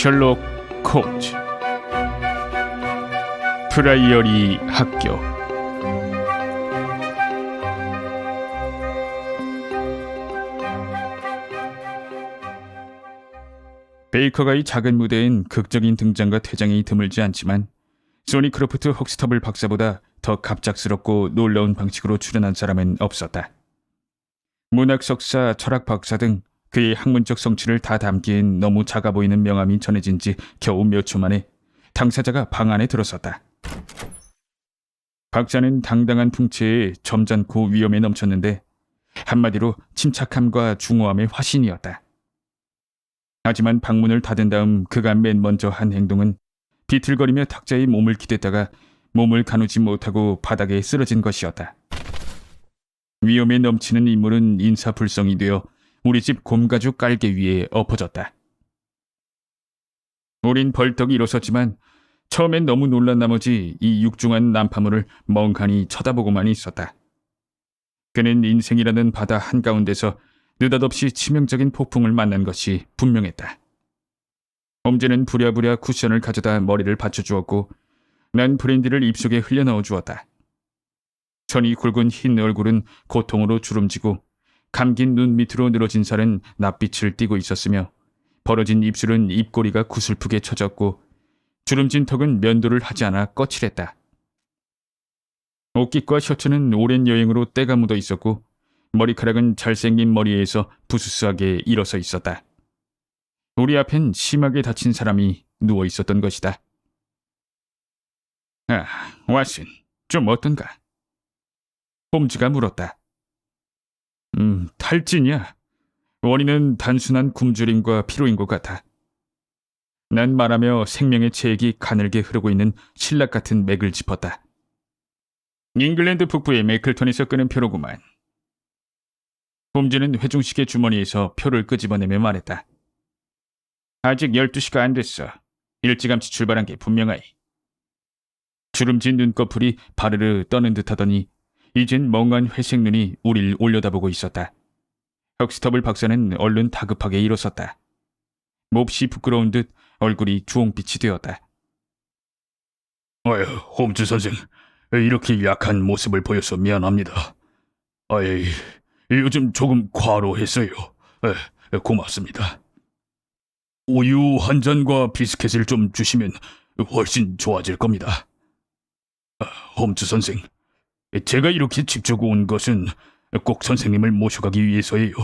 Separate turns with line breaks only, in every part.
셜록 홈즈 프라이어리 학교. 베이커가의 작은 무대엔 극적인 등장과 퇴장이 드물지 않지만 소니 크로프트 헉스터블 박사보다 더 갑작스럽고 놀라운 방식으로 출연한 사람은 없었다. 문학 석사, 철학 박사 등 그의 학문적 성취를 다 담기엔 너무 작아 보이는 명함이 전해진 지 겨우 몇 초 만에 당사자가 방 안에 들어섰다. 박사는 당당한 풍채에 점잖고 위엄에 넘쳤는데 한마디로 침착함과 중후함의 화신이었다. 하지만 방문을 닫은 다음 그가 맨 먼저 한 행동은 비틀거리며 탁자에 몸을 기댔다가 몸을 가누지 못하고 바닥에 쓰러진 것이었다. 위험에 넘치는 인물은 인사불성이 되어 우리 집 곰가죽 깔개 위에 엎어졌다. 우린 벌떡 일어섰지만 처음엔 너무 놀란 나머지 이 육중한 난파물을 멍하니 쳐다보고만 있었다. 그는 인생이라는 바다 한가운데서 느닷없이 치명적인 폭풍을 만난 것이 분명했다. 홈즈는 부랴부랴 쿠션을 가져다 머리를 받쳐주었고 난 브랜디를 입속에 흘려넣어 주었다. 천이 굵은 흰 얼굴은 고통으로 주름지고 감긴 눈 밑으로 늘어진 살은 낯빛을 띠고 있었으며 벌어진 입술은 입꼬리가 구슬프게 처졌고 주름진 턱은 면도를 하지 않아 거칠했다. 옷깃과 셔츠는 오랜 여행으로 때가 묻어 있었고 머리카락은 잘생긴 머리에서 부스스하게 일어서 있었다. 우리 앞엔 심하게 다친 사람이 누워 있었던 것이다. 아, 왓슨, 좀 어떤가? 홈즈가 물었다. 탈진이야. 원인은 단순한 굶주림과 피로인 것 같아. 난 말하며 생명의 체액이 가늘게 흐르고 있는 신락 같은 맥을 짚었다. 잉글랜드 북부의 매클턴에서 끄는 표로구만. 홈즈는 회중식의 주머니에서 표를 끄집어내며 말했다. 아직 12시가 안 됐어. 일찌감치 출발한 게 분명하이. 주름진 눈꺼풀이 바르르 떠는 듯하더니 이젠 멍한 회색 눈이 우릴 올려다보고 있었다. 헉스터블 박사는 얼른 다급하게 일어섰다. 몹시 부끄러운 듯 얼굴이 주홍빛이 되었다.
홈즈 선생, 이렇게 약한 모습을 보여서 미안합니다. 요즘 조금 과로했어요. 고맙습니다. 우유 한 잔과 비스켓을 좀 주시면 훨씬 좋아질 겁니다. 홈즈 선생, 제가 이렇게 직접 온 것은 꼭 선생님을 모셔가기 위해서예요.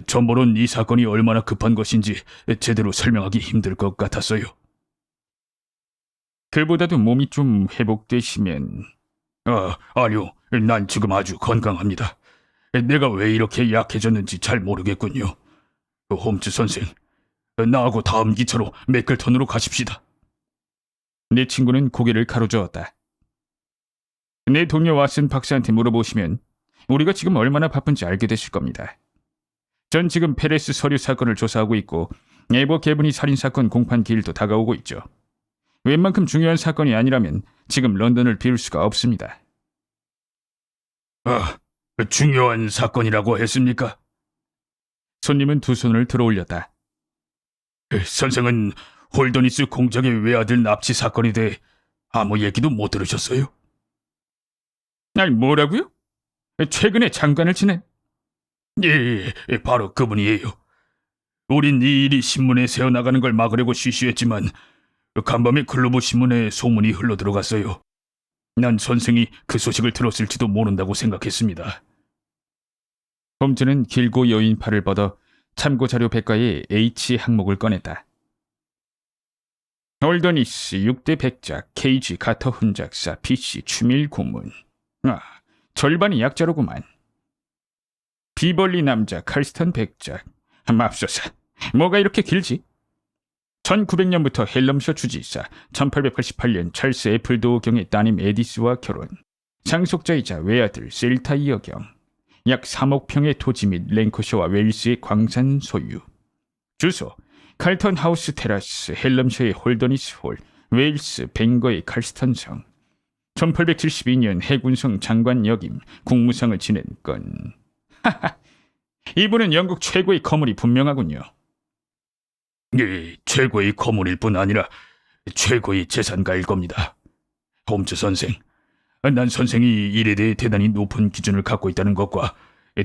전보론 이 사건이 얼마나 급한 것인지 제대로 설명하기 힘들 것 같았어요.
그보다도 몸이 좀 회복되시면...
아니요. 난 지금 아주 건강합니다. 내가 왜 이렇게 약해졌는지 잘 모르겠군요. 홈즈 선생, 나하고 다음 기차로 매클턴으로 가십시다.
내 친구는 고개를 가로저었다. 내 동료 왓슨 박사한테 물어보시면 우리가 지금 얼마나 바쁜지 알게 되실 겁니다. 전 지금 페레스 서류 사건을 조사하고 있고 에버 개분이 살인사건 공판 기일도 다가오고 있죠. 웬만큼 중요한 사건이 아니라면 지금 런던을 비울 수가 없습니다.
중요한 사건이라고 했습니까?
손님은 두 손을 들어 올렸다.
선생은 홀더니스 공작의 외아들 납치 사건에 대해 아무 얘기도 못 들으셨어요?
아니, 뭐라고요? 최근에 장관을 지낸...
예, 바로 그분이에요. 우린 이 일이 신문에 새어나가는 걸 막으려고 쉬쉬했지만 간밤에 글로브 신문에 소문이 흘러들어갔어요. 난 선생이 그 소식을 들었을지도 모른다고 생각했습니다.
홈즈는 길고 여인 팔을 뻗어 참고자료 백과에 H 항목을 꺼냈다. 홀더니스 6대 백작, KG 가터 훈작사, PC 추밀 고문. 절반이 약자로구만. 비벌리 남자, 칼스턴 백작. 맙소사, 뭐가 이렇게 길지? 1900년부터 헬럼셔 주지사, 1888년 찰스 애플도어 경의 따님 에디스와 결혼. 상속자이자 외아들 셀타이어 경. 약 3억 평의 토지 및 랭커셔와 웨일스의 광산 소유. 주소, 칼턴 하우스 테라스, 헬럼셔의 홀더니스 홀, 웨일스 벵거의 칼스턴 성. 1872년 해군성 장관 역임, 국무상을 지낸 건. 하하, 이분은 영국 최고의 거물이 분명하군요.
최고의 거물일 뿐 아니라 최고의 재산가일 겁니다. 홈즈 선생, 난 선생이 일에 대해 대단히 높은 기준을 갖고 있다는 것과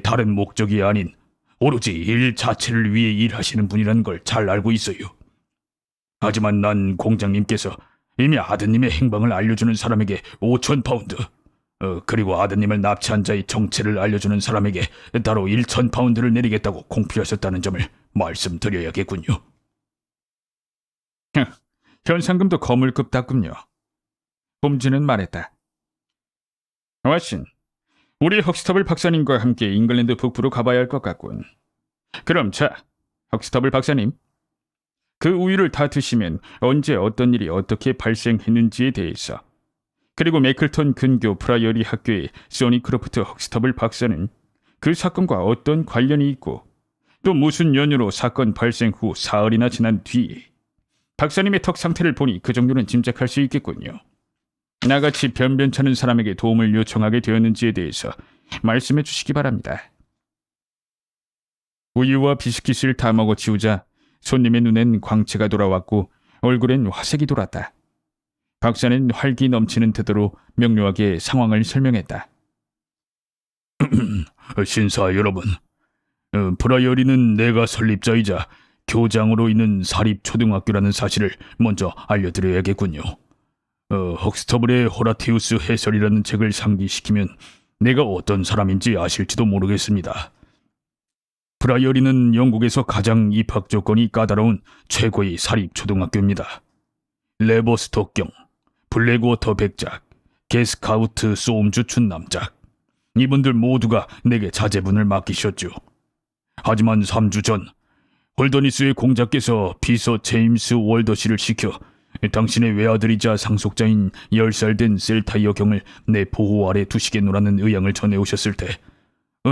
다른 목적이 아닌 오로지 일 자체를 위해 일하시는 분이라는 걸 잘 알고 있어요. 하지만 난 공장님께서 이미 아드님의 행방을 알려주는 사람에게 5,000파운드, 그리고 아드님을 납치한 자의 정체를 알려주는 사람에게 따로 1,000파운드를 내리겠다고 공표하셨다는 점을 말씀드려야겠군요.
현상금도 거물급답군요. 홈즈는 말했다. 왓슨, 우리 헉스터블 박사님과 함께 잉글랜드 북부로 가봐야 할 것 같군. 그럼 자, 헉스터블 박사님. 그 우유를 다 드시면 언제 어떤 일이 어떻게 발생했는지에 대해서, 그리고 매클턴 근교 프라이어리 학교의 소니 크로프트 헉스터블 박사는 그 사건과 어떤 관련이 있고 또 무슨 연유로 사건 발생 후 사흘이나 지난 뒤에 박사님의 턱 상태를 보니 그 정도는 짐작할 수 있겠군요. 나같이 변변찮은 사람에게 도움을 요청하게 되었는지에 대해서 말씀해 주시기 바랍니다. 우유와 비스킷을 다 먹어치우자 손님의 눈엔 광채가 돌아왔고 얼굴엔 화색이 돌았다. 박사는 활기 넘치는 태도로 명료하게 상황을 설명했다.
신사 여러분, 브라이어리는 내가 설립자이자 교장으로 있는 사립초등학교라는 사실을 먼저 알려드려야겠군요. 헉스터블의 호라티우스 해설이라는 책을 상기시키면 내가 어떤 사람인지 아실지도 모르겠습니다. 브라이어리는 영국에서 가장 입학 조건이 까다로운 최고의 사립초등학교입니다. 레버스톡경, 블랙워터 백작, 게스카우트 소음주 춘남작, 이분들 모두가 내게 자제분을 맡기셨죠. 하지만 3주 전 홀더니스의 공자께서 비서 제임스 월더시를 시켜 당신의 외아들이자 상속자인 10살 된 셀타이어 경을 내 보호 아래 두시겠노라는 의향을 전해오셨을 때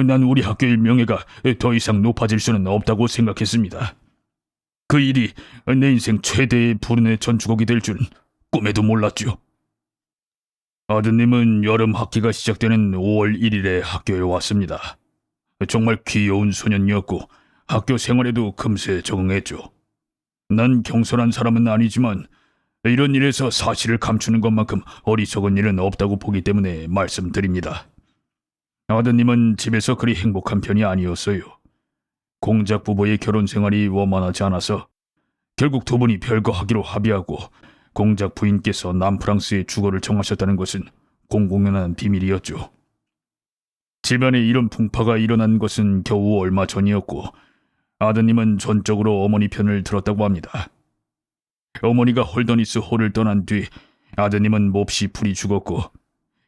난 우리 학교의 명예가 더 이상 높아질 수는 없다고 생각했습니다. 그 일이 내 인생 최대의 불운의 전주곡이 될 줄은 꿈에도 몰랐죠. 아드님은 여름 학기가 시작되는 5월 1일에 학교에 왔습니다. 정말 귀여운 소년이었고 학교 생활에도 금세 적응했죠. 난 경솔한 사람은 아니지만 이런 일에서 사실을 감추는 것만큼 어리석은 일은 없다고 보기 때문에 말씀드립니다. 아드님은 집에서 그리 행복한 편이 아니었어요. 공작 부부의 결혼 생활이 원만하지 않아서 결국 두 분이 별거하기로 합의하고 공작 부인께서 남프랑스에 주거를 정하셨다는 것은 공공연한 비밀이었죠. 집안에 이런 풍파가 일어난 것은 겨우 얼마 전이었고 아드님은 전적으로 어머니 편을 들었다고 합니다. 어머니가 홀더니스 홀을 떠난 뒤 아드님은 몹시 풀이 죽었고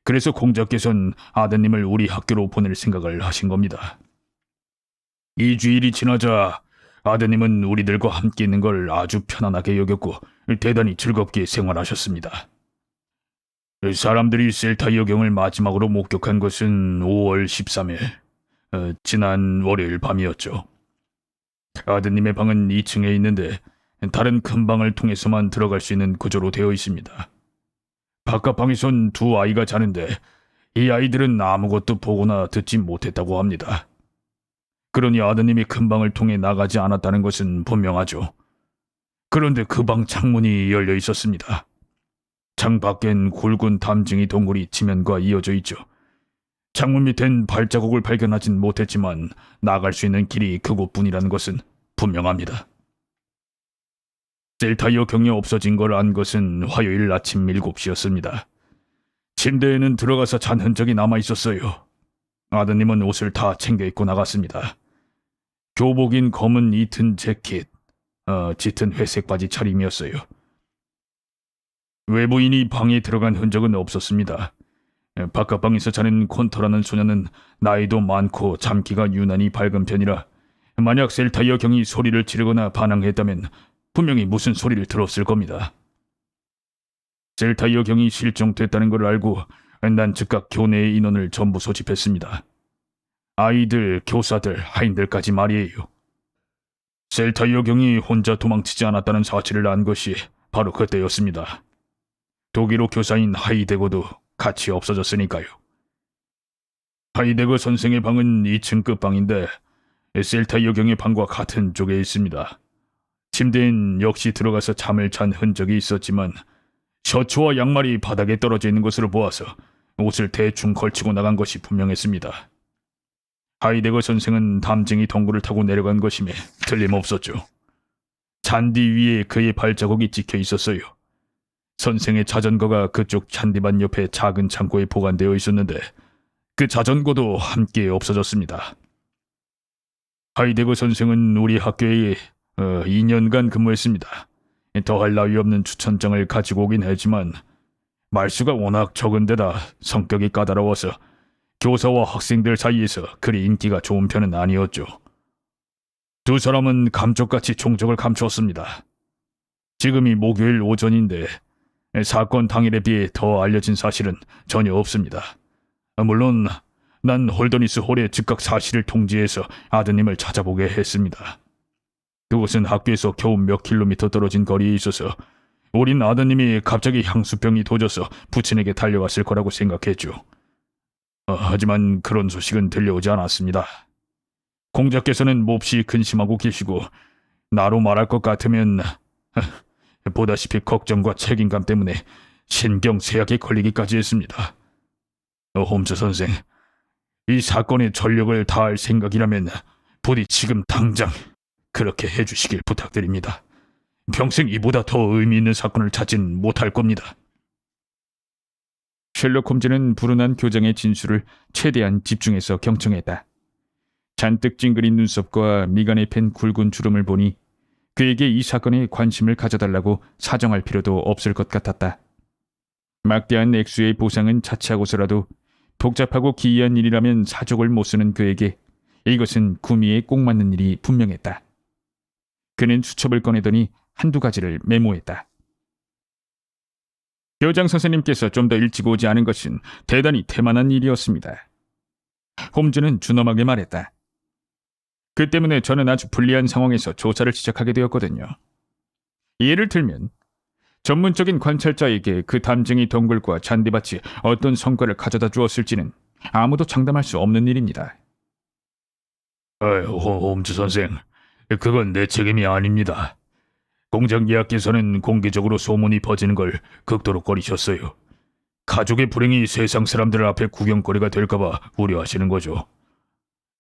그래서 공자께서는 아드님을 우리 학교로 보낼 생각을 하신 겁니다. 2주일이 지나자 아드님은 우리들과 함께 있는 걸 아주 편안하게 여겼고 대단히 즐겁게 생활하셨습니다. 사람들이 셀타이어 경을 마지막으로 목격한 것은 5월 13일, 지난 월요일 밤이었죠. 아드님의 방은 2층에 있는데 다른 큰 방을 통해서만 들어갈 수 있는 구조로 되어 있습니다. 바깥 방에선 두 아이가 자는데 이 아이들은 아무것도 보거나 듣지 못했다고 합니다. 그러니 아드님이 큰 방을 통해 나가지 않았다는 것은 분명하죠. 그런데 그 방 창문이 열려 있었습니다. 창 밖엔 굵은 담쟁이 동굴이 지면과 이어져 있죠. 창문 밑엔 발자국을 발견하진 못했지만 나갈 수 있는 길이 그곳뿐이라는 것은 분명합니다. 셀타이어 경이 없어진 걸 안 것은 화요일 아침 7시였습니다. 침대에는 들어가서 잔 흔적이 남아 있었어요. 아드님은 옷을 다 챙겨 입고 나갔습니다. 교복인 검은 니튼 재킷, 짙은 회색 바지 차림이었어요. 외부인이 방에 들어간 흔적은 없었습니다. 바깥방에서 자는 콘터라는 소녀는 나이도 많고 잠기가 유난히 밝은 편이라 만약 셀타이어 경이 소리를 지르거나 반항했다면 분명히 무슨 소리를 들었을 겁니다. 셀타이어 경이 실종됐다는 걸 알고 난 즉각 교내의 인원을 전부 소집했습니다. 아이들, 교사들, 하인들까지 말이에요. 셀타이어 경이 혼자 도망치지 않았다는 사실을 안 것이 바로 그때였습니다. 독일어 교사인 하이데거도 같이 없어졌으니까요. 하이데거 선생의 방은 2층 끝방인데 셀타이어 경의 방과 같은 쪽에 있습니다. 침대엔 역시 들어가서 잠을 잔 흔적이 있었지만 셔츠와 양말이 바닥에 떨어져 있는 것으로 보아서 옷을 대충 걸치고 나간 것이 분명했습니다. 하이데거 선생은 담쟁이 덩굴을 타고 내려간 것임에 틀림없었죠. 잔디 위에 그의 발자국이 찍혀 있었어요. 선생의 자전거가 그쪽 잔디밭 옆에 작은 창고에 보관되어 있었는데 그 자전거도 함께 없어졌습니다. 하이데거 선생은 우리 학교에 2년간 근무했습니다. 더할 나위 없는 추천장을 가지고 오긴 했지만 말수가 워낙 적은 데다 성격이 까다로워서 교사와 학생들 사이에서 그리 인기가 좋은 편은 아니었죠. 두 사람은 감쪽같이 총적을 감추었습니다. 지금이 목요일 오전인데 사건 당일에 비해 더 알려진 사실은 전혀 없습니다. 물론 난 홀더니스 홀에 즉각 사실을 통지해서 아드님을 찾아보게 했습니다. 그곳은 학교에서 겨우 몇 킬로미터 떨어진 거리에 있어서 우린 아드님이 갑자기 향수병이 도져서 부친에게 달려갔을 거라고 생각했죠. 하지만 그런 소식은 들려오지 않았습니다. 공자께서는 몹시 근심하고 계시고 나로 말할 것 같으면 보다시피 걱정과 책임감 때문에 신경쇠약에 걸리기까지 했습니다. 홈즈 선생, 이 사건에 전력을 다할 생각이라면 부디 지금 당장 그렇게 해주시길 부탁드립니다. 평생 이보다 더 의미 있는 사건을 찾진 못할 겁니다.
셜록 홈즈는 불운한 교장의 진술을 최대한 집중해서 경청했다. 잔뜩 찡그린 눈썹과 미간에 팬 굵은 주름을 보니 그에게 이 사건에 관심을 가져달라고 사정할 필요도 없을 것 같았다. 막대한 액수의 보상은 차치하고서라도 복잡하고 기이한 일이라면 사족을 못 쓰는 그에게 이것은 구미에 꼭 맞는 일이 분명했다. 그는 수첩을 꺼내더니 한두 가지를 메모했다. 교장 선생님께서 좀 더 일찍 오지 않은 것은 대단히 태만한 일이었습니다. 홈즈는 준엄하게 말했다. 그 때문에 저는 아주 불리한 상황에서 조사를 시작하게 되었거든요. 예를 들면 전문적인 관찰자에게 그 담쟁이 덩굴과 잔디밭이 어떤 성과를 가져다 주었을지는 아무도 장담할 수 없는 일입니다.
홈즈 선생, 그건 내 책임이 아닙니다. 공장계약께서는 공개적으로 소문이 퍼지는 걸 극도로 꺼리셨어요. 가족의 불행이 세상 사람들 앞에 구경거리가 될까봐 우려하시는 거죠.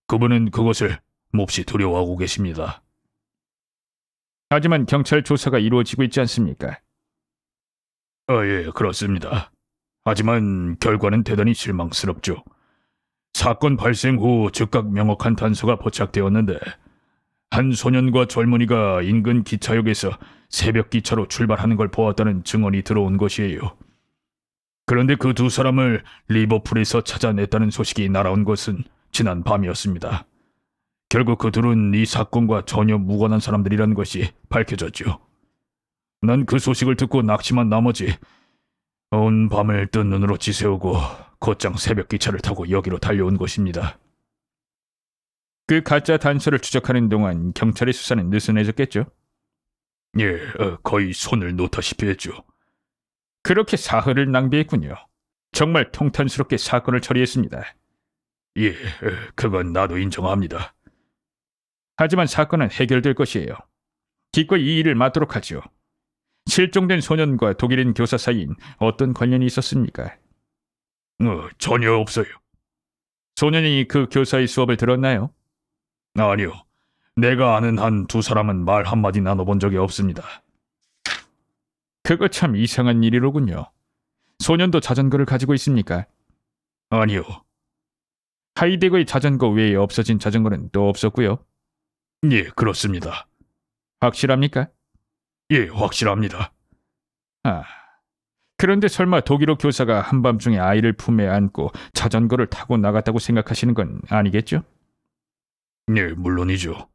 그분은 그것을 몹시 두려워하고 계십니다.
하지만 경찰 조사가 이루어지고 있지 않습니까?
예, 그렇습니다. 하지만 결과는 대단히 실망스럽죠. 사건 발생 후 즉각 명확한 단서가 포착되었는데 한 소년과 젊은이가 인근 기차역에서 새벽 기차로 출발하는 걸 보았다는 증언이 들어온 것이에요. 그런데 그 두 사람을 리버풀에서 찾아냈다는 소식이 날아온 것은 지난 밤이었습니다. 결국 그 둘은 이 사건과 전혀 무관한 사람들이라는 것이 밝혀졌죠. 난 그 소식을 듣고 낙심한 나머지 온 밤을 뜬 눈으로 지새우고 곧장 새벽 기차를 타고 여기로 달려온 것입니다.
그 가짜 단서를 추적하는 동안 경찰의 수사는 느슨해졌겠죠?
예, 거의 손을 놓다시피 했죠.
그렇게 낭비했군요. 정말 통탄스럽게 사건을 처리했습니다.
예, 그건 나도 인정합니다.
하지만 사건은 해결될 것이에요. 기꺼이 이 일을 맡도록 하죠. 실종된 소년과 독일인 교사 사이인 어떤 관련이 있었습니까?
전혀 없어요.
소년이 그 교사의 수업을 들었나요?
아니요. 내가 아는 한 두 사람은 말 한마디 나눠본 적이 없습니다.
그거 참 이상한 일이로군요. 소년도 자전거를 가지고 있습니까?
아니요.
하이데거의 자전거 외에 없어진 자전거는 또 없었고요.
예, 그렇습니다.
확실합니까?
예, 확실합니다.
그런데 설마 독일어 교사가 한밤중에 아이를 품에 안고 자전거를 타고 나갔다고 생각하시는 건 아니겠죠?
예, 물론이죠.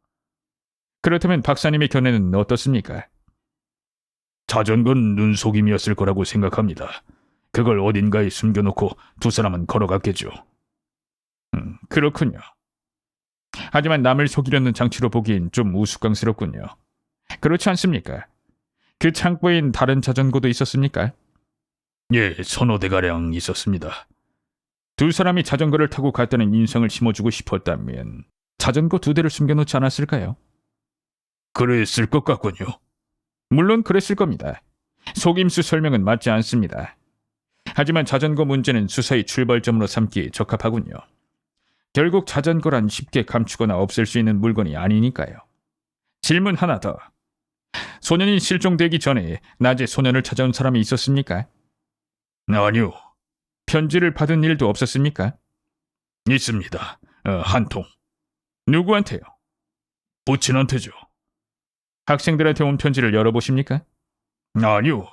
그렇다면 박사님의 견해는 어떻습니까?
자전거는 눈속임이었을 거라고 생각합니다. 그걸 어딘가에 숨겨놓고 두 사람은 걸어갔겠죠.
그렇군요. 하지만 남을 속이려는 장치로 보기엔 좀 우스꽝스럽군요. 그렇지 않습니까? 그 창고엔 다른 자전거도 있었습니까?
예, 서너 대가량 있었습니다.
두 사람이 자전거를 타고 갔다는 인상을 심어주고 싶었다면 자전거 두 대를 숨겨놓지 않았을까요?
그랬을 것 같군요.
물론 그랬을 겁니다. 속임수 설명은 맞지 않습니다. 하지만 자전거 문제는 수사의 출발점으로 삼기에 적합하군요. 결국 자전거란 쉽게 감추거나 없앨 수 있는 물건이 아니니까요. 질문 하나 더. 소년이 실종되기 전에 낮에 소년을 찾아온 사람이 있었습니까?
아니요,
편지를 받은 일도 없었습니까?
있습니다. 한 통.
누구한테요?
부친한테죠.
학생들한테 온 편지를 열어보십니까?
아니요,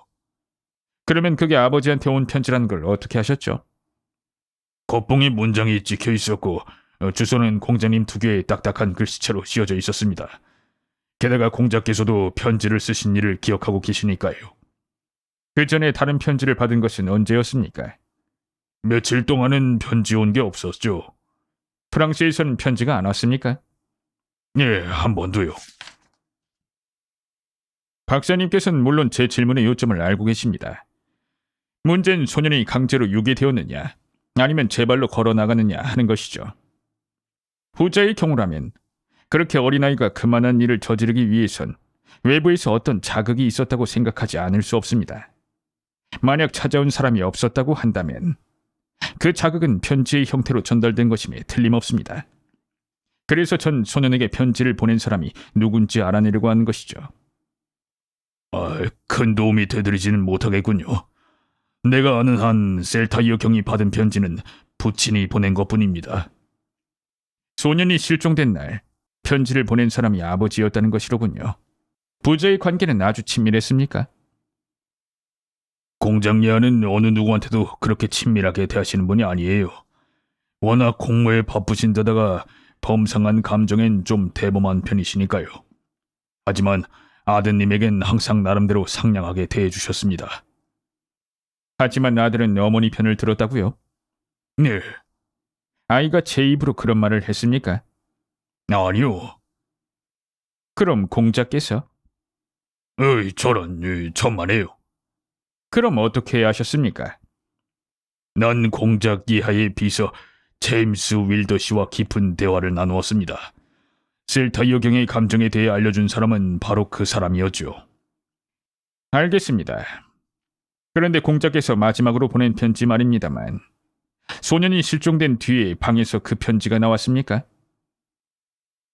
그러면 그게 아버지한테 온 편지라는 걸 어떻게 하셨죠?
겉봉에 문장이 찍혀 있었고 주소는 공자님 두 개의 딱딱한 글씨체로 씌어져 있었습니다. 게다가 공자께서도 편지를 쓰신 일을 기억하고 계시니까요.
그 전에 다른 편지를 받은 것은 언제였습니까?
며칠 동안은 편지 온 게 없었죠.
프랑스에서는 편지가 안 왔습니까?
예, 한 번도요.
박사님께서는 물론 제 질문의 요점을 알고 계십니다. 문제는 소년이 강제로 유괴되었느냐, 아니면 제 발로 걸어 나가느냐 하는 것이죠. 후자의 경우라면 그렇게 어린아이가 그만한 일을 저지르기 위해선 외부에서 어떤 자극이 있었다고 생각하지 않을 수 없습니다. 만약 찾아온 사람이 없었다고 한다면 그 자극은 편지의 형태로 전달된 것임에 틀림없습니다. 그래서 전 소년에게 편지를 보낸 사람이 누군지 알아내려고 하는 것이죠.
큰 도움이 되드리지는 못하겠군요. 내가 아는 한 셀타이어 경이 받은 편지는 부친이 보낸 것뿐입니다.
소년이 실종된 날 편지를 보낸 사람이 아버지였다는 것이로군요. 부자의 관계는 아주 친밀했습니까?
공장 예하는 어느 누구한테도 그렇게 친밀하게 대하시는 분이 아니에요. 워낙 공무에 바쁘신 데다가 범상한 감정엔 좀 대범한 편이시니까요. 하지만 아드님에겐 항상 나름대로 상냥하게 대해주셨습니다.
하지만 아들은 어머니 편을 들었다고요?
네,
아이가 제 입으로 그런 말을 했습니까?
아니요.
그럼 공자께서?
저런, 천만에요.
그럼 어떻게 하셨습니까?
난 공작 이하의 비서 제임스 윌더 씨와 깊은 대화를 나누었습니다. 셀타이어 경의 감정에 대해 알려준 사람은 바로 그 사람이었죠.
알겠습니다. 그런데 공자께서 마지막으로 보낸 편지 말입니다만 소년이 실종된 뒤에 방에서 그 편지가 나왔습니까?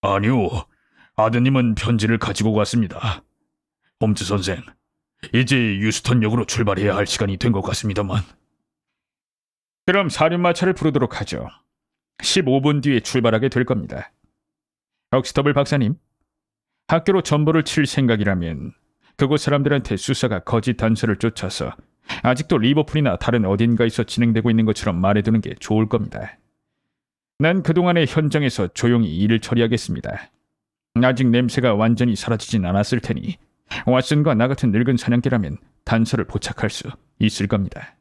아니요, 아드님은 편지를 가지고 갔습니다. 홈즈 선생, 이제 유스턴역으로 출발해야 할 시간이 된 것 같습니다만.
그럼 사륜마차를 부르도록 하죠. 15분 뒤에 출발하게 될 겁니다. 헉스터블 박사님, 학교로 전보를 칠 생각이라면 그곳 사람들한테 수사가 거짓 단서를 쫓아서 아직도 리버풀이나 다른 어딘가에서 진행되고 있는 것처럼 말해두는 게 좋을 겁니다. 난 그동안의 현장에서 조용히 일을 처리하겠습니다. 아직 냄새가 완전히 사라지진 않았을 테니 왓슨과 나 같은 늙은 사냥개라면 단서를 포착할 수 있을 겁니다.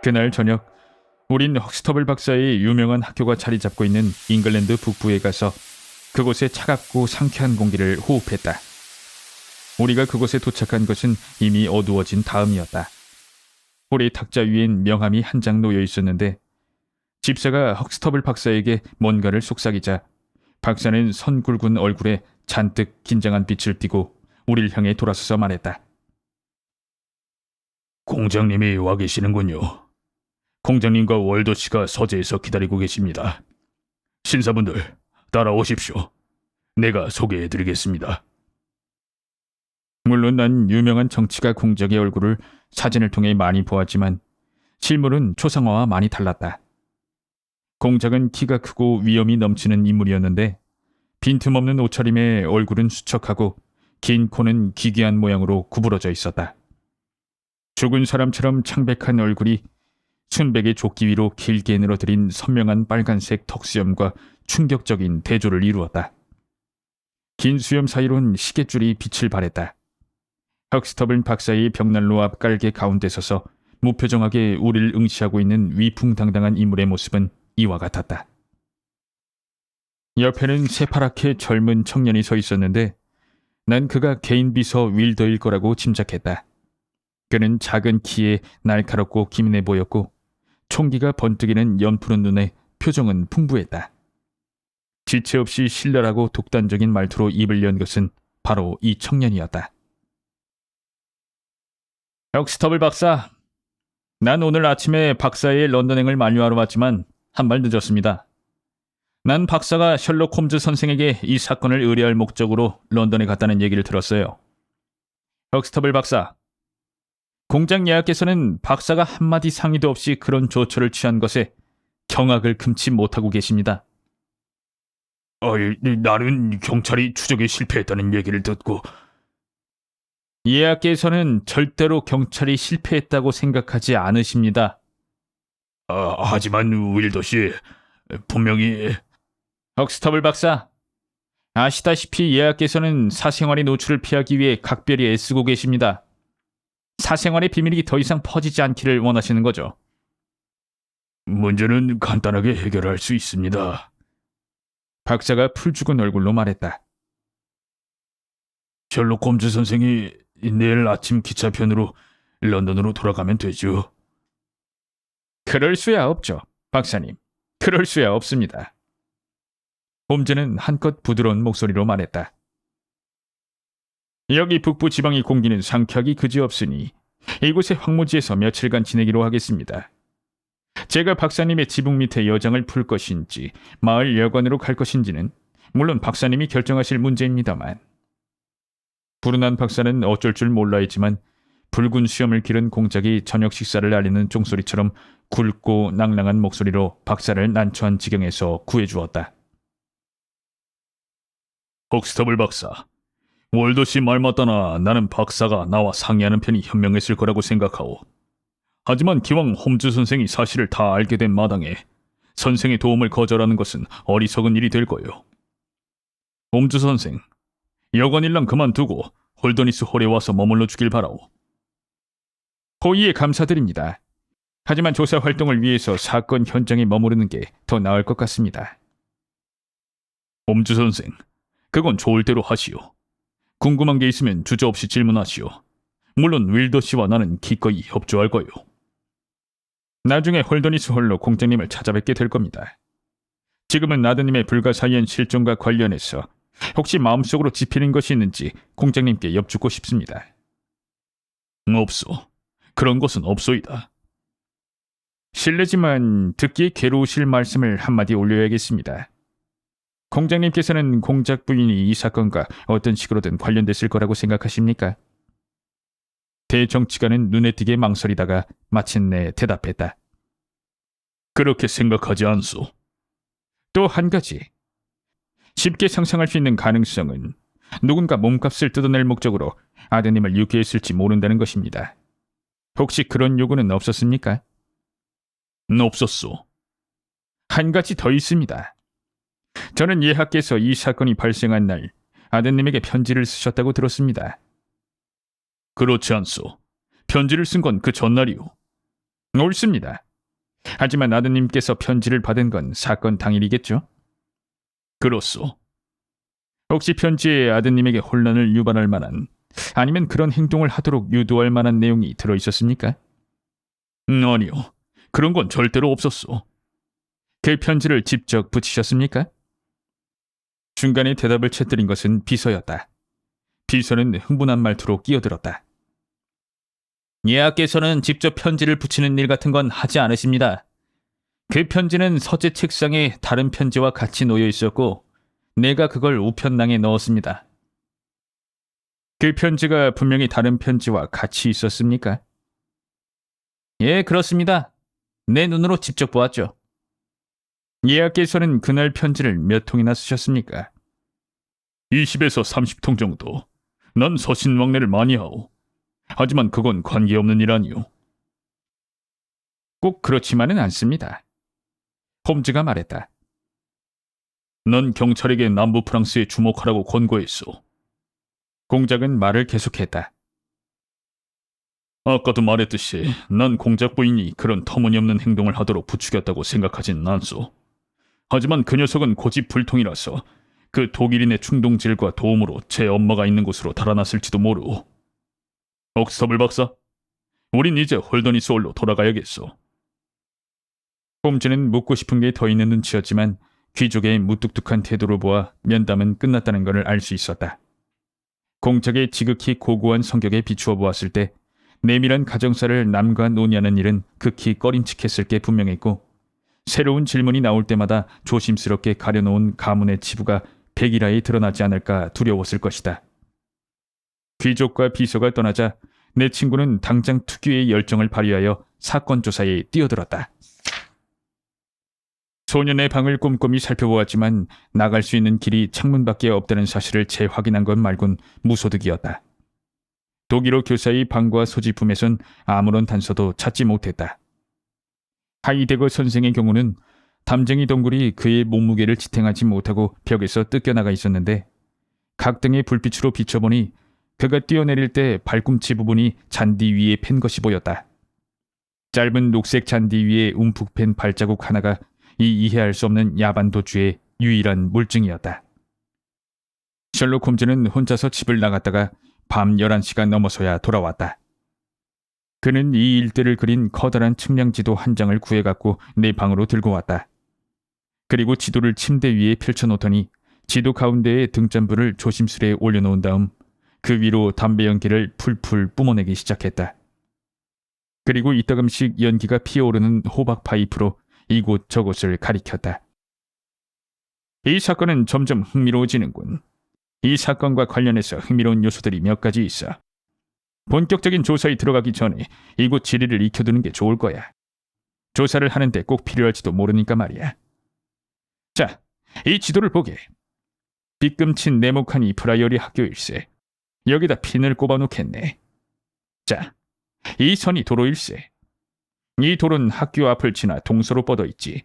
그날 저녁 우린 헉스터블 박사의 유명한 학교가 자리 잡고 있는 잉글랜드 북부에 가서 그곳의 차갑고 상쾌한 공기를 호흡했다. 우리가 그곳에 도착한 것은 이미 어두워진 다음이었다. 홀의 탁자 위엔 명함이 한 장 놓여 있었는데 집사가 헉스터블 박사에게 뭔가를 속삭이자 박사는 선 굵은 얼굴에 잔뜩 긴장한 빛을 띠고 우릴 향해 돌아서서 말했다.
공장님이 와 계시는군요. 공장님과 월더 씨가 서재에서 기다리고 계십니다. 신사분들, 따라오십시오. 내가 소개해드리겠습니다.
물론 난 유명한 정치가 공작의 얼굴을 사진을 통해 많이 보았지만 실물은 초상화와 많이 달랐다. 공작은 키가 크고 위엄이 넘치는 인물이었는데 빈틈없는 옷차림에 얼굴은 수척하고 긴 코는 기괴한 모양으로 구부러져 있었다. 죽은 사람처럼 창백한 얼굴이 순백의 조끼 위로 길게 늘어뜨린 선명한 빨간색 턱수염과 충격적인 대조를 이루었다. 긴 수염 사이론 시계줄이 빛을 발했다. 헉스터블 박사의 벽난로 앞 깔개 가운데 서서 무표정하게 우리를 응시하고 있는 위풍당당한 인물의 모습은 이와 같았다. 옆에는 새파랗게 젊은 청년이 서 있었는데 난 그가 개인 비서 윌더일 거라고 짐작했다. 그는 작은 키에 날카롭고 기민해 보였고 총기가 번뜩이는 연푸른 눈에 표정은 풍부했다. 지체 없이 신랄하고 독단적인 말투로 입을 연 것은 바로 이 청년이었다. 혁스터블 박사, 난 오늘 아침에 박사의 런던행을 만류하러 왔지만 한 발 늦었습니다. 난 박사가 셜록 홈즈 선생에게 이 사건을 의뢰할 목적으로 런던에 갔다는 얘기를 들었어요. 혁스터블 박사, 공장 예약께서는 박사가 한마디 상의도 없이 그런 조처를 취한 것에 경악을 금치 못하고 계십니다.
나는 경찰이 추적에 실패했다는 얘기를 듣고
예약께서는 절대로 경찰이 실패했다고 생각하지 않으십니다.
하지만 윌더 씨 분명히
혁스터블 박사, 아시다시피 예약께서는 사생활의 노출을 피하기 위해 각별히 애쓰고 계십니다. 사생활의 비밀이 더 이상 퍼지지 않기를 원하시는 거죠.
문제는 간단하게 해결할 수 있습니다.
박사가 풀죽은 얼굴로 말했다.
셜록 홈즈 선생이 내일 아침 기차편으로 런던으로 돌아가면 되죠.
그럴 수야 없죠, 박사님. 그럴 수야 없습니다. 홈즈는 한껏 부드러운 목소리로 말했다. 여기 북부 지방의 공기는 상쾌하기 그지없으니 이곳의 황무지에서 며칠간 지내기로 하겠습니다. 제가 박사님의 지붕 밑에 여장을 풀 것인지 마을 여관으로 갈 것인지는 물론 박사님이 결정하실 문제입니다만. 불운한 박사는 어쩔 줄 몰라 했지만 붉은 수염을 기른 공작이 저녁 식사를 알리는 종소리처럼 굵고 낭랑한 목소리로 박사를 난처한 지경에서 구해주었다.
헉스터블 박사, 월더 씨 말 맞다나 나는 박사가 나와 상의하는 편이 현명했을 거라고 생각하오. 하지만 기왕 홈즈 선생이 사실을 다 알게 된 마당에 선생의 도움을 거절하는 것은 어리석은 일이 될 거요. 홈즈 선생, 여관 일랑 그만두고 홀더니스 홀에 와서 머물러 주길 바라오.
호의에 감사드립니다. 하지만 조사 활동을 위해서 사건 현장에 머무르는 게 더 나을 것 같습니다.
홈즈 선생, 그건 좋을 대로 하시오. 궁금한 게 있으면 주저없이 질문하시오. 물론 윌더 씨와 나는 기꺼이 협조할 거요.
나중에 홀더니스 홀로 공장님을 찾아뵙게 될 겁니다. 지금은 아드님의 불가사의한 실종과 관련해서 혹시 마음속으로 짚히는 것이 있는지 공장님께 여쭙고 싶습니다.
없소. 그런 것은 없소이다.
실례지만 듣기에 괴로우실 말씀을 한마디 올려야겠습니다. 공장님께서는 공작 부인이 이 사건과 어떤 식으로든 관련됐을 거라고 생각하십니까? 대정치가는 눈에 띄게 망설이다가 마침내 대답했다.
그렇게 생각하지 않소.
또 한 가지. 쉽게 상상할 수 있는 가능성은 누군가 몸값을 뜯어낼 목적으로 아드님을 유기했을지 모른다는 것입니다. 혹시 그런 요구는 없었습니까?
없었소.
한 가지 더 있습니다. 저는 예하께서 이 사건이 발생한 날 아드님에게 편지를 쓰셨다고 들었습니다.
그렇지 않소. 편지를 쓴 건 그 전날이오.
옳습니다. 하지만 아드님께서 편지를 받은 건 사건 당일이겠죠?
그렇소.
혹시 편지에 아드님에게 혼란을 유발할 만한 아니면 그런 행동을 하도록 유도할 만한 내용이 들어있었습니까?
아니요. 그런 건 절대로 없었소.
그 편지를 직접 붙이셨습니까? 중간에 대답을 채뜨린 것은 비서였다. 비서는 흥분한 말투로 끼어들었다. 예하께서는 직접 편지를 붙이는 일 같은 건 하지 않으십니다. 그 편지는 서재 책상에 다른 편지와 같이 놓여 있었고 내가 그걸 우편낭에 넣었습니다. 그 편지가 분명히 다른 편지와 같이 있었습니까? 예, 그렇습니다. 내 눈으로 직접 보았죠. 예하께서는 그날 편지를 몇 통이나 쓰셨습니까?
20에서 30통 정도. 난 서신왕래를 많이 하오. 하지만 그건 관계없는 일 아니오.
꼭 그렇지만은 않습니다. 홈즈가 말했다.
난 경찰에게 남부 프랑스에 주목하라고 권고했소.
공작은 말을 계속했다.
아까도 말했듯이 난 공작 부인이 그런 터무니없는 행동을 하도록 부추겼다고 생각하진 않소. 하지만 그 녀석은 고집불통이라서 그 독일인의 충동질과 도움으로 제 엄마가 있는 곳으로 달아났을지도 모르오. 옥스터블 박사, 우린 이제 홀더니스 홀로 돌아가야겠소.
홈즈는 묻고 싶은 게 더 있는 눈치였지만 귀족의 무뚝뚝한 태도를 보아 면담은 끝났다는 것을 알 수 있었다. 공적의 지극히 고고한 성격에 비추어 보았을 때 내밀한 가정사를 남과 논의하는 일은 극히 꺼림칙했을 게 분명했고, 새로운 질문이 나올 때마다 조심스럽게 가려놓은 가문의 치부가 백일하에 드러나지 않을까 두려웠을 것이다. 귀족과 비서가 떠나자 내 친구는 당장 특유의 열정을 발휘하여 사건 조사에 뛰어들었다. 소년의 방을 꼼꼼히 살펴보았지만 나갈 수 있는 길이 창문밖에 없다는 사실을 재확인한 것 말곤 무소득이었다. 독일어 교사의 방과 소지품에선 아무런 단서도 찾지 못했다. 하이데거 선생의 경우는 담쟁이 동굴이 그의 몸무게를 지탱하지 못하고 벽에서 뜯겨나가 있었는데, 각등의 불빛으로 비춰보니 그가 뛰어내릴 때 발꿈치 부분이 잔디 위에 팬 것이 보였다. 짧은 녹색 잔디 위에 움푹 팬 발자국 하나가 이 이해할 수 없는 야반 도주의 유일한 물증이었다. 셜록 홈즈는 혼자서 집을 나갔다가 밤 11시가 넘어서야 돌아왔다. 그는 이 일대를 그린 커다란 측량지도 한 장을 구해갖고 내 방으로 들고 왔다. 그리고 지도를 침대 위에 펼쳐놓더니 지도 가운데에 등잔불을 조심스레 올려놓은 다음 그 위로 담배 연기를 풀풀 뿜어내기 시작했다. 그리고 이따금씩 연기가 피어오르는 호박 파이프로 이곳 저곳을 가리켰다. 이 사건은 점점 흥미로워지는군. 이 사건과 관련해서 흥미로운 요소들이 몇 가지 있어. 본격적인 조사에 들어가기 전에 이곳 지리를 익혀두는 게 좋을 거야. 조사를 하는데 꼭 필요할지도 모르니까 말이야. 자, 이 지도를 보게. 빗금친 네모칸 이 프라이어리 학교일세. 여기다 핀을 꼽아놓겠네. 자, 이 선이 도로일세. 이 도로는 학교 앞을 지나 동서로 뻗어 있지.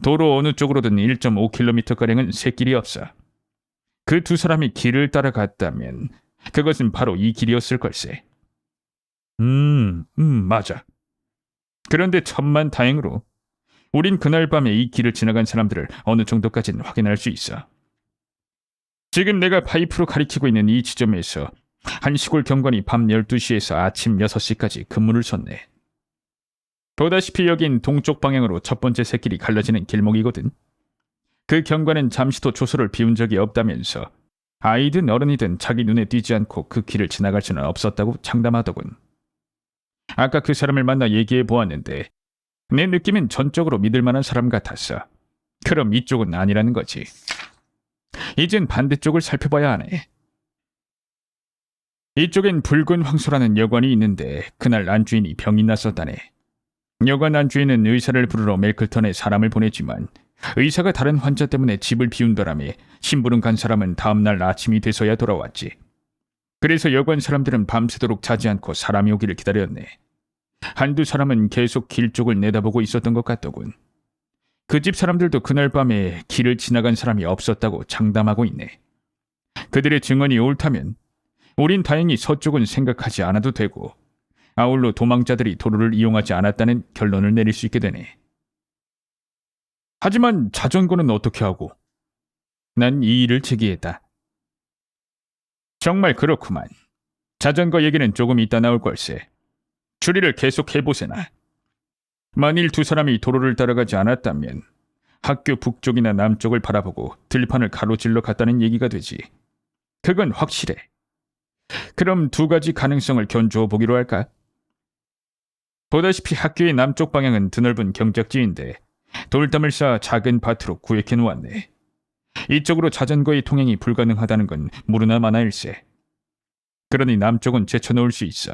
도로 어느 쪽으로든 1.5km가량은 샛길이 없어. 그 두 사람이 길을 따라갔다면 그것은 바로 이 길이었을 걸세. 맞아. 그런데 천만 다행으로 우린 그날 밤에 이 길을 지나간 사람들을 어느 정도까지는 확인할 수 있어. 지금 내가 파이프로 가리키고 있는 이 지점에서 한 시골 경관이 밤 12시에서 아침 6시까지 근무를 섰네. 보다시피 여긴 동쪽 방향으로 첫 번째 샛길이 갈라지는 길목이거든. 그 경관은 잠시도 조소를 비운 적이 없다면서 아이든 어른이든 자기 눈에 띄지 않고 그 길을 지나갈 수는 없었다고 장담하더군. 아까 그 사람을 만나 얘기해 보았는데 내 느낌은 전적으로 믿을 만한 사람 같았어. 그럼 이쪽은 아니라는 거지. 이젠 반대쪽을 살펴봐야 하네. 이쪽엔 붉은 황소라는 여관이 있는데 그날 안주인이 병이 났었다네. 여관 안주인은 의사를 부르러 멜클턴에 사람을 보냈지만 의사가 다른 환자 때문에 집을 비운 바람에 심부름 간 사람은 다음날 아침이 돼서야 돌아왔지. 그래서 여관 사람들은 밤새도록 자지 않고 사람이 오기를 기다렸네. 한두 사람은 계속 길 쪽을 내다보고 있었던 것 같더군. 그 집 사람들도 그날 밤에 길을 지나간 사람이 없었다고 장담하고 있네. 그들의 증언이 옳다면 우린 다행히 서쪽은 생각하지 않아도 되고 아울러 도망자들이 도로를 이용하지 않았다는 결론을 내릴 수 있게 되네. 하지만 자전거는 어떻게 하고? 난 이 일을 제기했다. 정말 그렇구만. 자전거 얘기는 조금 이따 나올 걸세. 추리를 계속 해보세나. 만일 두 사람이 도로를 따라가지 않았다면 학교 북쪽이나 남쪽을 바라보고 들판을 가로질러 갔다는 얘기가 되지. 그건 확실해. 그럼 두 가지 가능성을 견주어 보기로 할까? 보다시피 학교의 남쪽 방향은 드넓은 경작지인데 돌담을 쌓아 작은 밭으로 구획해 놓았네. 이쪽으로 자전거의 통행이 불가능하다는 건 무르나 마나일세. 그러니 남쪽은 제쳐놓을 수 있어.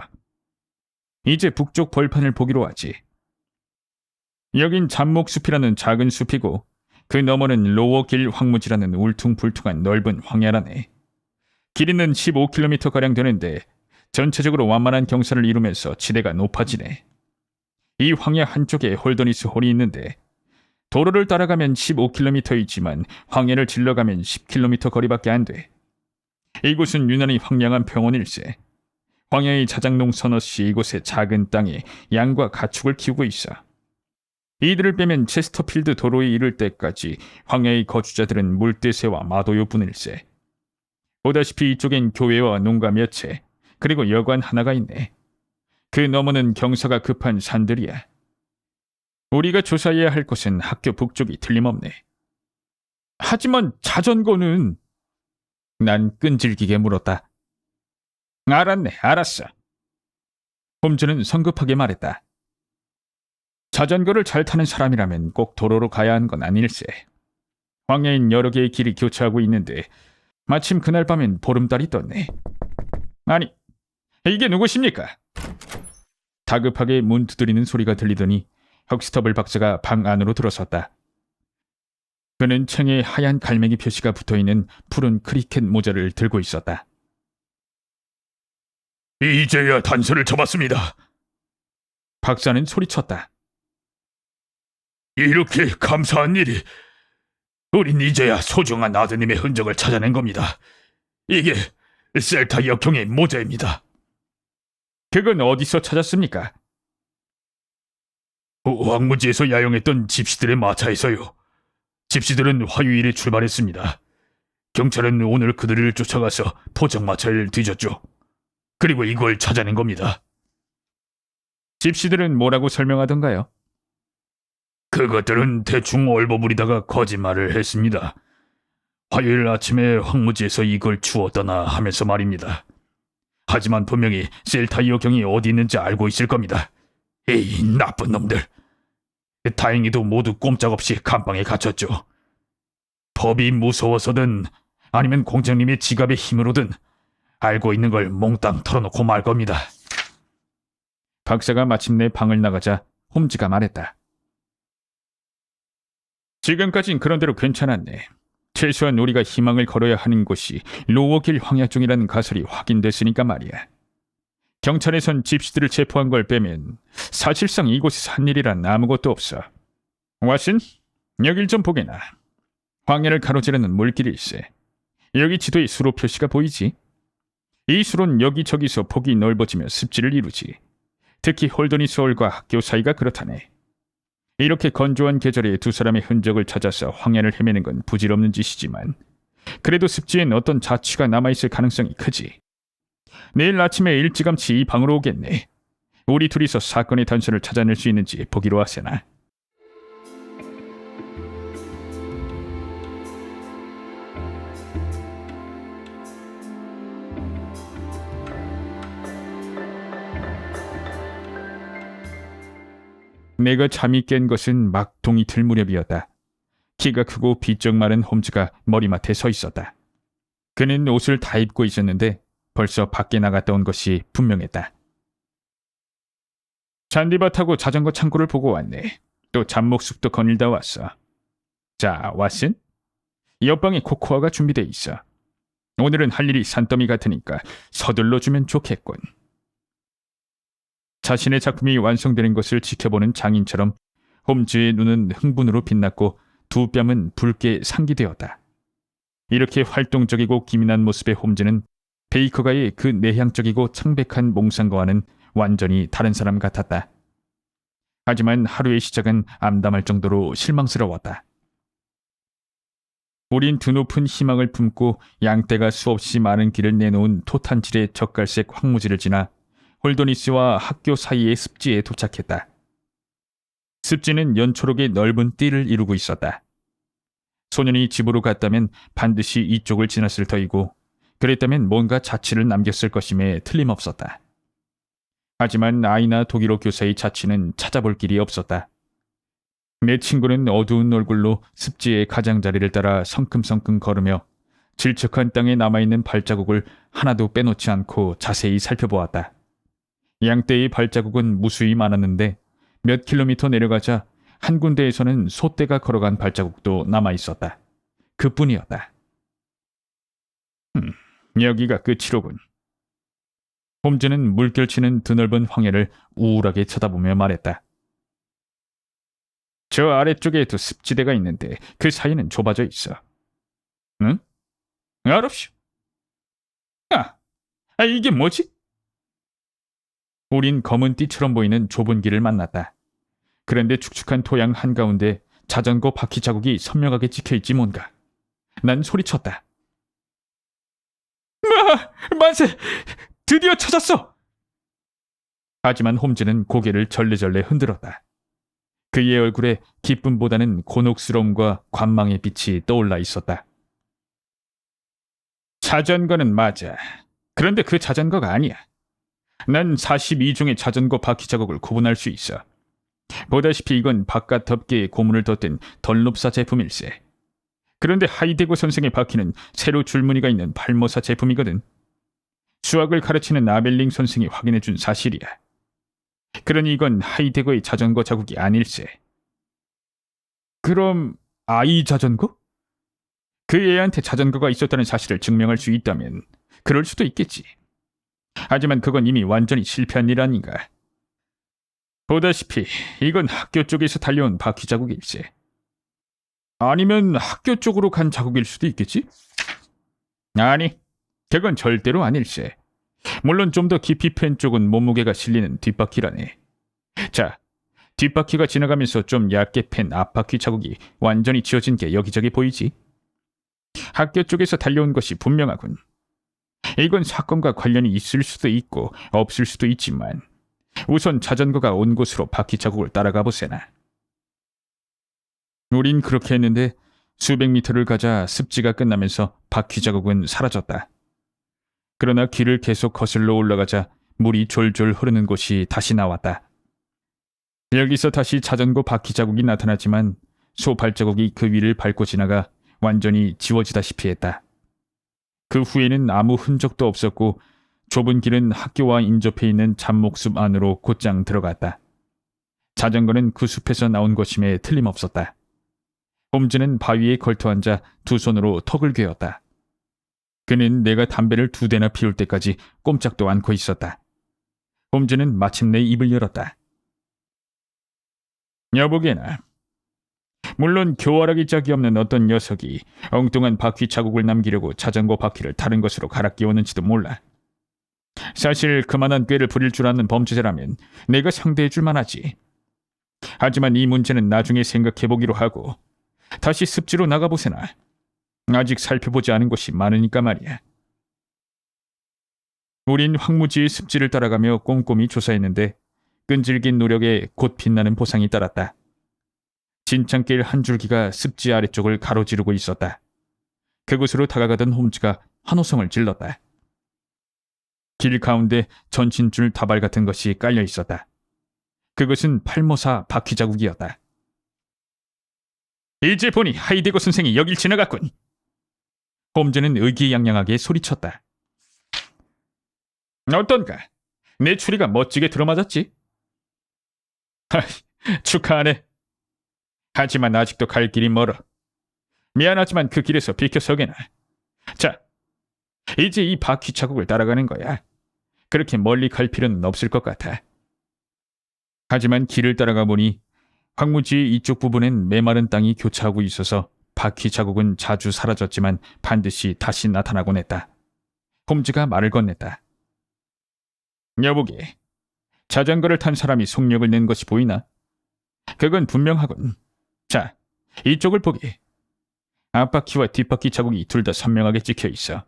이제 북쪽 벌판을 보기로 하지. 여긴 잡목숲이라는 작은 숲이고 그 너머는 로어길 황무지라는 울퉁불퉁한 넓은 황야라네. 길이는 15km가량 되는데 전체적으로 완만한 경사를 이루면서 지대가 높아지네. 이 황야 한쪽에 홀더니스 홀이 있는데 도로를 따라가면 15km이지만 황야를 질러가면 10km 거리밖에 안 돼. 이곳은 유난히 황량한 평원일세. 황야의 자작농 서너시 이곳의 작은 땅에 양과 가축을 키우고 있어. 이들을 빼면 체스터필드 도로에 이를 때까지 황야의 거주자들은 물대새와 마도요뿐일세. 보다시피 이쪽엔 교회와 농가 몇 채, 그리고 여관 하나가 있네. 그 너머는 경사가 급한 산들이야. 우리가 조사해야 할 곳은 학교 북쪽이 틀림없네. 하지만 자전거는... 난 끈질기게 물었다. 알았네, 알았어. 홈즈는 성급하게 말했다. 자전거를 잘 타는 사람이라면 꼭 도로로 가야 하는 건 아닐세. 황야인 여러 개의 길이 교차하고 있는데 마침 그날 밤엔 보름달이 떴네. 아니, 이게 누구십니까? 다급하게 문 두드리는 소리가 들리더니 헉스터블 박사가 방 안으로 들어섰다. 그는 창에 하얀 갈매기 표시가 붙어있는 푸른 크리켓 모자를 들고 있었다.
이제야 단서를 잡았습니다.
박사는 소리쳤다.
이렇게 감사한 일이. 우린 이제야 소중한 아드님의 흔적을 찾아낸 겁니다. 이게 셀타 역형의 모자입니다.
그건 어디서 찾았습니까?
황무지에서 야영했던 집시들의 마차에서요. 집시들은 화요일에 출발했습니다. 경찰은 오늘 그들을 쫓아가서 포장마차를 뒤졌죠. 그리고 이걸 찾아낸 겁니다.
집시들은 뭐라고 설명하던가요?
그것들은 대충 얼버무리다가 거짓말을 했습니다. 화요일 아침에 황무지에서 이걸 주웠다나 하면서 말입니다. 하지만 분명히 셀타이어 경이 어디 있는지 알고 있을 겁니다. 에이, 나쁜 놈들. 다행히도 모두 꼼짝없이 감방에 갇혔죠. 법이 무서워서든 아니면 공장님의 지갑의 힘으로든 알고 있는 걸 몽땅 털어놓고 말 겁니다.
박사가 마침내 방을 나가자 홈즈가 말했다. 지금까진 그런대로 괜찮았네. 최소한 우리가 희망을 걸어야 하는 곳이 로워길 황야 쪽이라는 가설이 확인됐으니까 말이야. 경찰에선 집시들을 체포한 걸 빼면 사실상 이곳에서 한 일이란 아무것도 없어. 왓슨, 여길 좀 보게나. 황야를 가로지르는 물길이 있어. 여기 지도에 수로 표시가 보이지? 이 수로는 여기저기서 폭이 넓어지며 습지를 이루지. 특히 홀더니 서울과 학교 사이가 그렇다네. 이렇게 건조한 계절에 두 사람의 흔적을 찾아서 황야를 헤매는 건 부질없는 짓이지만 그래도 습지엔 어떤 자취가 남아있을 가능성이 크지. 내일 아침에 일찌감치 이 방으로 오겠네. 우리 둘이서 사건의 단서를 찾아낼 수 있는지 보기로 하세나. 내가 잠이 깬 것은 막 동이 틀 무렵이었다. 키가 크고 비쩍 마른 홈즈가 머리맡에 서 있었다. 그는 옷을 다 입고 있었는데 벌써 밖에 나갔다 온 것이 분명했다. 잔디밭하고 자전거 창고를 보고 왔네. 또 잡목숲도 거닐다 왔어. 자, 왓슨. 옆방에 코코아가 준비돼 있어. 오늘은 할 일이 산더미 같으니까 서둘러 주면 좋겠군. 자신의 작품이 완성되는 것을 지켜보는 장인처럼 홈즈의 눈은 흥분으로 빛났고 두 뺨은 붉게 상기되었다. 이렇게 활동적이고 기민한 모습의 홈즈는 베이커가의 그 내향적이고 창백한 몽상과는 완전히 다른 사람 같았다. 하지만 하루의 시작은 암담할 정도로 실망스러웠다. 우린 드높은 희망을 품고 양떼가 수없이 많은 길을 내놓은 토탄질의 젓갈색 황무지를 지나 홀도니스와 학교 사이의 습지에 도착했다. 습지는 연초록의 넓은 띠를 이루고 있었다. 소년이 집으로 갔다면 반드시 이쪽을 지났을 터이고 그랬다면 뭔가 자취를 남겼을 것임에 틀림없었다. 하지만 아이나 독일어 교사의 자취는 찾아볼 길이 없었다. 내 친구는 어두운 얼굴로 습지의 가장자리를 따라 성큼성큼 걸으며 질척한 땅에 남아있는 발자국을 하나도 빼놓지 않고 자세히 살펴보았다. 양떼의 발자국은 무수히 많았는데 몇 킬로미터 내려가자 한 군데에서는 소떼가 걸어간 발자국도 남아있었다. 그뿐이었다. 여기가 끝이로군. 홈즈는 물결치는 드넓은 황야를 우울하게 쳐다보며 말했다. 저 아래쪽에도 습지대가 있는데 그 사이는 좁아져 있어. 응? 알았슈. 이게 뭐지? 우린 검은 띠처럼 보이는 좁은 길을 만났다. 그런데 축축한 토양 한가운데 자전거 바퀴 자국이 선명하게 찍혀있지 뭔가. 난 소리쳤다. 만세! 드디어 찾았어! 하지만 홈즈는 고개를 절레절레 흔들었다. 그의 얼굴에 기쁨보다는 곤혹스러움과 관망의 빛이 떠올라 있었다. 자전거는 맞아. 그런데 그 자전거가 아니야. 난 42종의 자전거 바퀴 자국을 구분할 수 있어. 보다시피 이건 바깥 덮개에 고무를 덧댄 덜롭사 제품일세. 그런데 하이데거 선생의 바퀴는 세로 줄무늬가 있는 팔모사 제품이거든. 수학을 가르치는 아벨링 선생이 확인해준 사실이야. 그러니 이건 하이데거의 자전거 자국이 아닐세. 그럼 아이 자전거? 그 애한테 자전거가 있었다는 사실을 증명할 수 있다면 그럴 수도 있겠지. 하지만 그건 이미 완전히 실패한 일 아닌가. 보다시피 이건 학교 쪽에서 달려온 바퀴 자국일세. 아니면 학교 쪽으로 간 자국일 수도 있겠지? 아니, 그건 절대로 아닐세. 물론 좀 더 깊이 팬 쪽은 몸무게가 실리는 뒷바퀴라네. 자, 뒷바퀴가 지나가면서 좀 얇게 팬 앞바퀴 자국이 완전히 지워진 게 여기저기 보이지? 학교 쪽에서 달려온 것이 분명하군. 이건 사건과 관련이 있을 수도 있고 없을 수도 있지만 우선 자전거가 온 곳으로 바퀴 자국을 따라가 보세나. 우린 그렇게 했는데 수백 미터를 가자 습지가 끝나면서 바퀴 자국은 사라졌다. 그러나 길을 계속 거슬러 올라가자 물이 졸졸 흐르는 곳이 다시 나왔다. 여기서 다시 자전거 바퀴 자국이 나타났지만 소 발자국이 그 위를 밟고 지나가 완전히 지워지다시피 했다. 그 후에는 아무 흔적도 없었고 좁은 길은 학교와 인접해 있는 잡목숲 안으로 곧장 들어갔다. 자전거는 그 숲에서 나온 것임에 틀림없었다. 홈즈는 바위에 걸터앉아 두 손으로 턱을 괴었다. 그는 내가 담배를 2대나 피울 때까지 꼼짝도 않고 있었다. 홈즈는 마침내 입을 열었다. 여보게나. 물론 교활하기 짝이 없는 어떤 녀석이 엉뚱한 바퀴 자국을 남기려고 자전거 바퀴를 다른 것으로 갈아 끼웠는지도 몰라. 사실 그만한 꾀를 부릴 줄 아는 범죄자라면 내가 상대해 줄 만하지. 하지만 이 문제는 나중에 생각해보기로 하고 다시 습지로 나가보세나. 아직 살펴보지 않은 곳이 많으니까 말이야. 우린 황무지의 습지를 따라가며 꼼꼼히 조사했는데 끈질긴 노력에 곧 빛나는 보상이 따랐다. 진창길 한 줄기가 습지 아래쪽을 가로지르고 있었다. 그곳으로 다가가던 홈즈가 환호성을 질렀다. 길 가운데 전신줄 다발 같은 것이 깔려 있었다. 그것은 팔모사 바퀴 자국이었다. 이제 보니 하이데거 선생이 여길 지나갔군. 홈즈는 의기양양하게 소리쳤다. 어떤가? 내 추리가 멋지게 들어맞았지? 축하하네. 하지만 아직도 갈 길이 멀어. 미안하지만 그 길에서 비켜서게나. 자, 이제 이 바퀴 자국을 따라가는 거야. 그렇게 멀리 갈 필요는 없을 것 같아. 하지만 길을 따라가 보니 황무지의 이쪽 부분엔 메마른 땅이 교차하고 있어서 바퀴 자국은 자주 사라졌지만 반드시 다시 나타나곤 했다. 홈즈가 말을 건넸다. 여보게, 자전거를 탄 사람이 속력을 낸 것이 보이나? 그건 분명하군. 자, 이쪽을 보게. 앞바퀴와 뒷바퀴 자국이 둘 다 선명하게 찍혀 있어.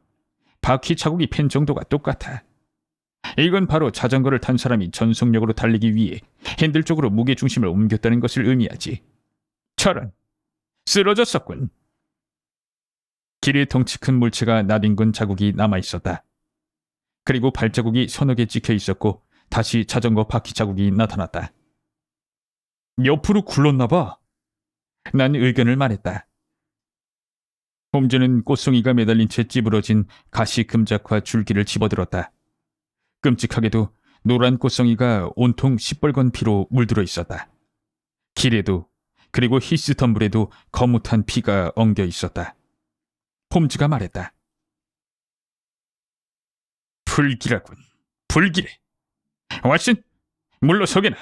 바퀴 자국이 팬 정도가 똑같아. 이건 바로 자전거를 탄 사람이 전속력으로 달리기 위해 핸들 쪽으로 무게 중심을 옮겼다는 것을 의미하지. 저런, 쓰러졌었군. 길에 덩치 큰 물체가 나뒹군 자국이 남아있었다. 그리고 발자국이 서너 개 찍혀 있었고 다시 자전거 바퀴 자국이 나타났다. 옆으로 굴렀나 봐. 난 의견을 말했다. 홈즈는 꽃송이가 매달린 채 찌부러진 가시 금작화 줄기를 집어들었다. 끔찍하게도 노란 꽃송이가 온통 시뻘건 피로 물들어 있었다. 길에도 그리고 히스턴불에도 거뭇한 피가 엉겨 있었다. 홈즈가 말했다. 불길하군. 불길해. 왓슨, 물러서게나.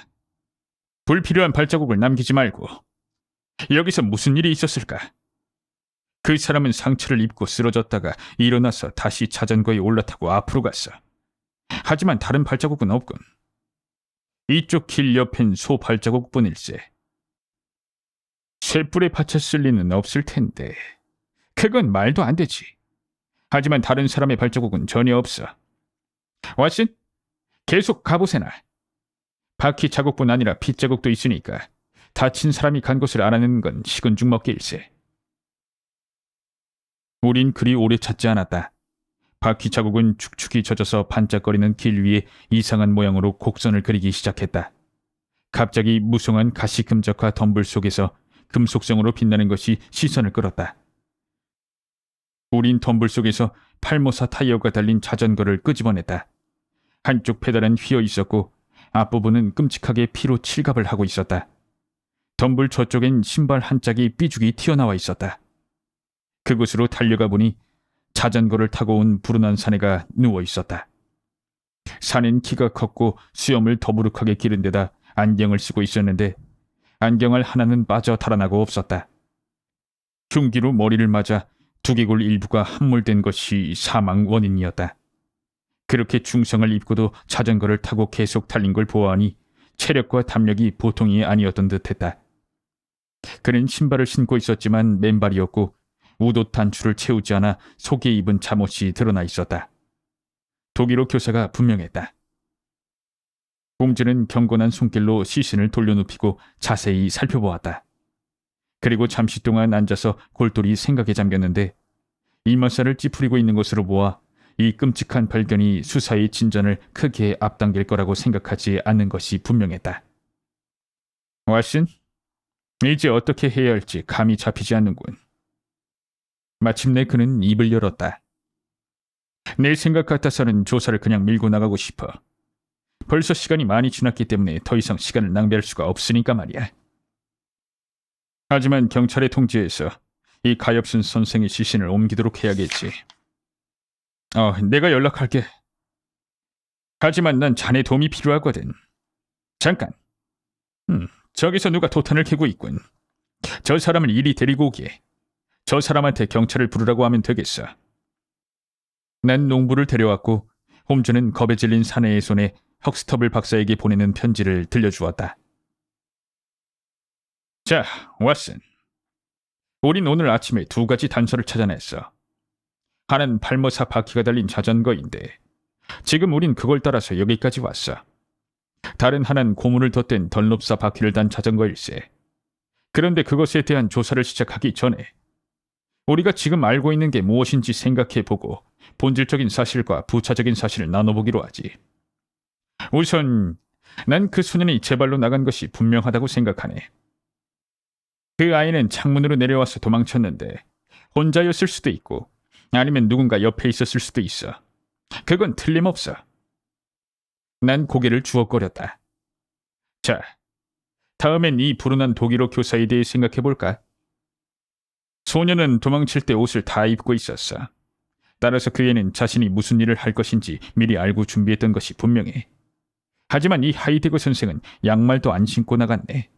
불필요한 발자국을 남기지 말고. 여기서 무슨 일이 있었을까? 그 사람은 상처를 입고 쓰러졌다가 일어나서 다시 자전거에 올라타고 앞으로 갔어. 하지만 다른 발자국은 없군. 이쪽 길 옆엔 소 발자국뿐일세. 쇠뿔에 받쳤을 리는 없을 텐데 그건 말도 안 되지. 하지만 다른 사람의 발자국은 전혀 없어. 왓슨, 계속 가보세나. 바퀴 자국뿐 아니라 핏자국도 있으니까 다친 사람이 간 곳을 알아내는 건 식은 죽 먹기일세. 우린 그리 오래 찾지 않았다. 바퀴 자국은 축축이 젖어서 반짝거리는 길 위에 이상한 모양으로 곡선을 그리기 시작했다. 갑자기 무성한 가시 금적과 덤불 속에서 금속성으로 빛나는 것이 시선을 끌었다. 우린 덤불 속에서 팔모사 타이어가 달린 자전거를 끄집어냈다. 한쪽 페달은 휘어 있었고 앞부분은 끔찍하게 피로 칠갑을 하고 있었다. 덤불 저쪽엔 신발 한 짝이 삐죽이 튀어나와 있었다. 그곳으로 달려가 보니 자전거를 타고 온 불운한 사내가 누워 있었다. 사내는 키가 컸고 수염을 더부룩하게 기른 데다 안경을 쓰고 있었는데 안경알 하나는 빠져 달아나고 없었다. 흉기로 머리를 맞아 두개골 일부가 함몰된 것이 사망 원인이었다. 그렇게 중성을 입고도 자전거를 타고 계속 달린 걸 보아하니 체력과 담력이 보통이 아니었던 듯했다. 그는 신발을 신고 있었지만 맨발이었고 우도 단추를 채우지 않아 속에 입은 잠옷이 드러나 있었다. 독일어 교사가 분명했다. 홈즈는 경건한 손길로 시신을 돌려눕히고 자세히 살펴보았다. 그리고 잠시 동안 앉아서 골똘히 생각에 잠겼는데 이마살을 찌푸리고 있는 것으로 보아 이 끔찍한 발견이 수사의 진전을 크게 앞당길 거라고 생각하지 않는 것이 분명했다. 왓슨, 이제 어떻게 해야 할지 감이 잡히지 않는군. 마침내 그는 입을 열었다. 내 생각 같아서는 조사를 그냥 밀고 나가고 싶어. 벌써 시간이 많이 지났기 때문에 더 이상 시간을 낭비할 수가 없으니까 말이야. 하지만 경찰에 통지해서 이 가엾은 선생의 시신을 옮기도록 해야겠지. 내가 연락할게. 하지만 난 자네 도움이 필요하거든. 잠깐. 저기서 누가 도탄을 캐고 있군. 저 사람을 이리 데리고 오게. 저 사람한테 경찰을 부르라고 하면 되겠어. 난 농부를 데려왔고 홈즈는 겁에 질린 사내의 손에 헉스터블 박사에게 보내는 편지를 들려주었다. 자, 왓슨. 우린 오늘 아침에 2가지 단서를 찾아냈어. 하나는 팔모사 바퀴가 달린 자전거인데 지금 우린 그걸 따라서 여기까지 왔어. 다른 하나는 고무를 덧댄 덜롭사 바퀴를 단 자전거일세. 그런데 그것에 대한 조사를 시작하기 전에 우리가 지금 알고 있는 게 무엇인지 생각해보고 본질적인 사실과 부차적인 사실을 나눠보기로 하지. 우선 난 그 소년이 제 발로 나간 것이 분명하다고 생각하네. 그 아이는 창문으로 내려와서 도망쳤는데 혼자였을 수도 있고 아니면 누군가 옆에 있었을 수도 있어. 그건 틀림없어. 난 고개를 주걱거렸다. 자, 다음엔 이 불운한 독일어 교사에 대해 생각해볼까? 소년은 도망칠 때 옷을 다 입고 있었어. 따라서 그 애는 자신이 무슨 일을 할 것인지 미리 알고 준비했던 것이 분명해. 하지만 이 하이데거 선생은 양말도 안 신고 나갔네.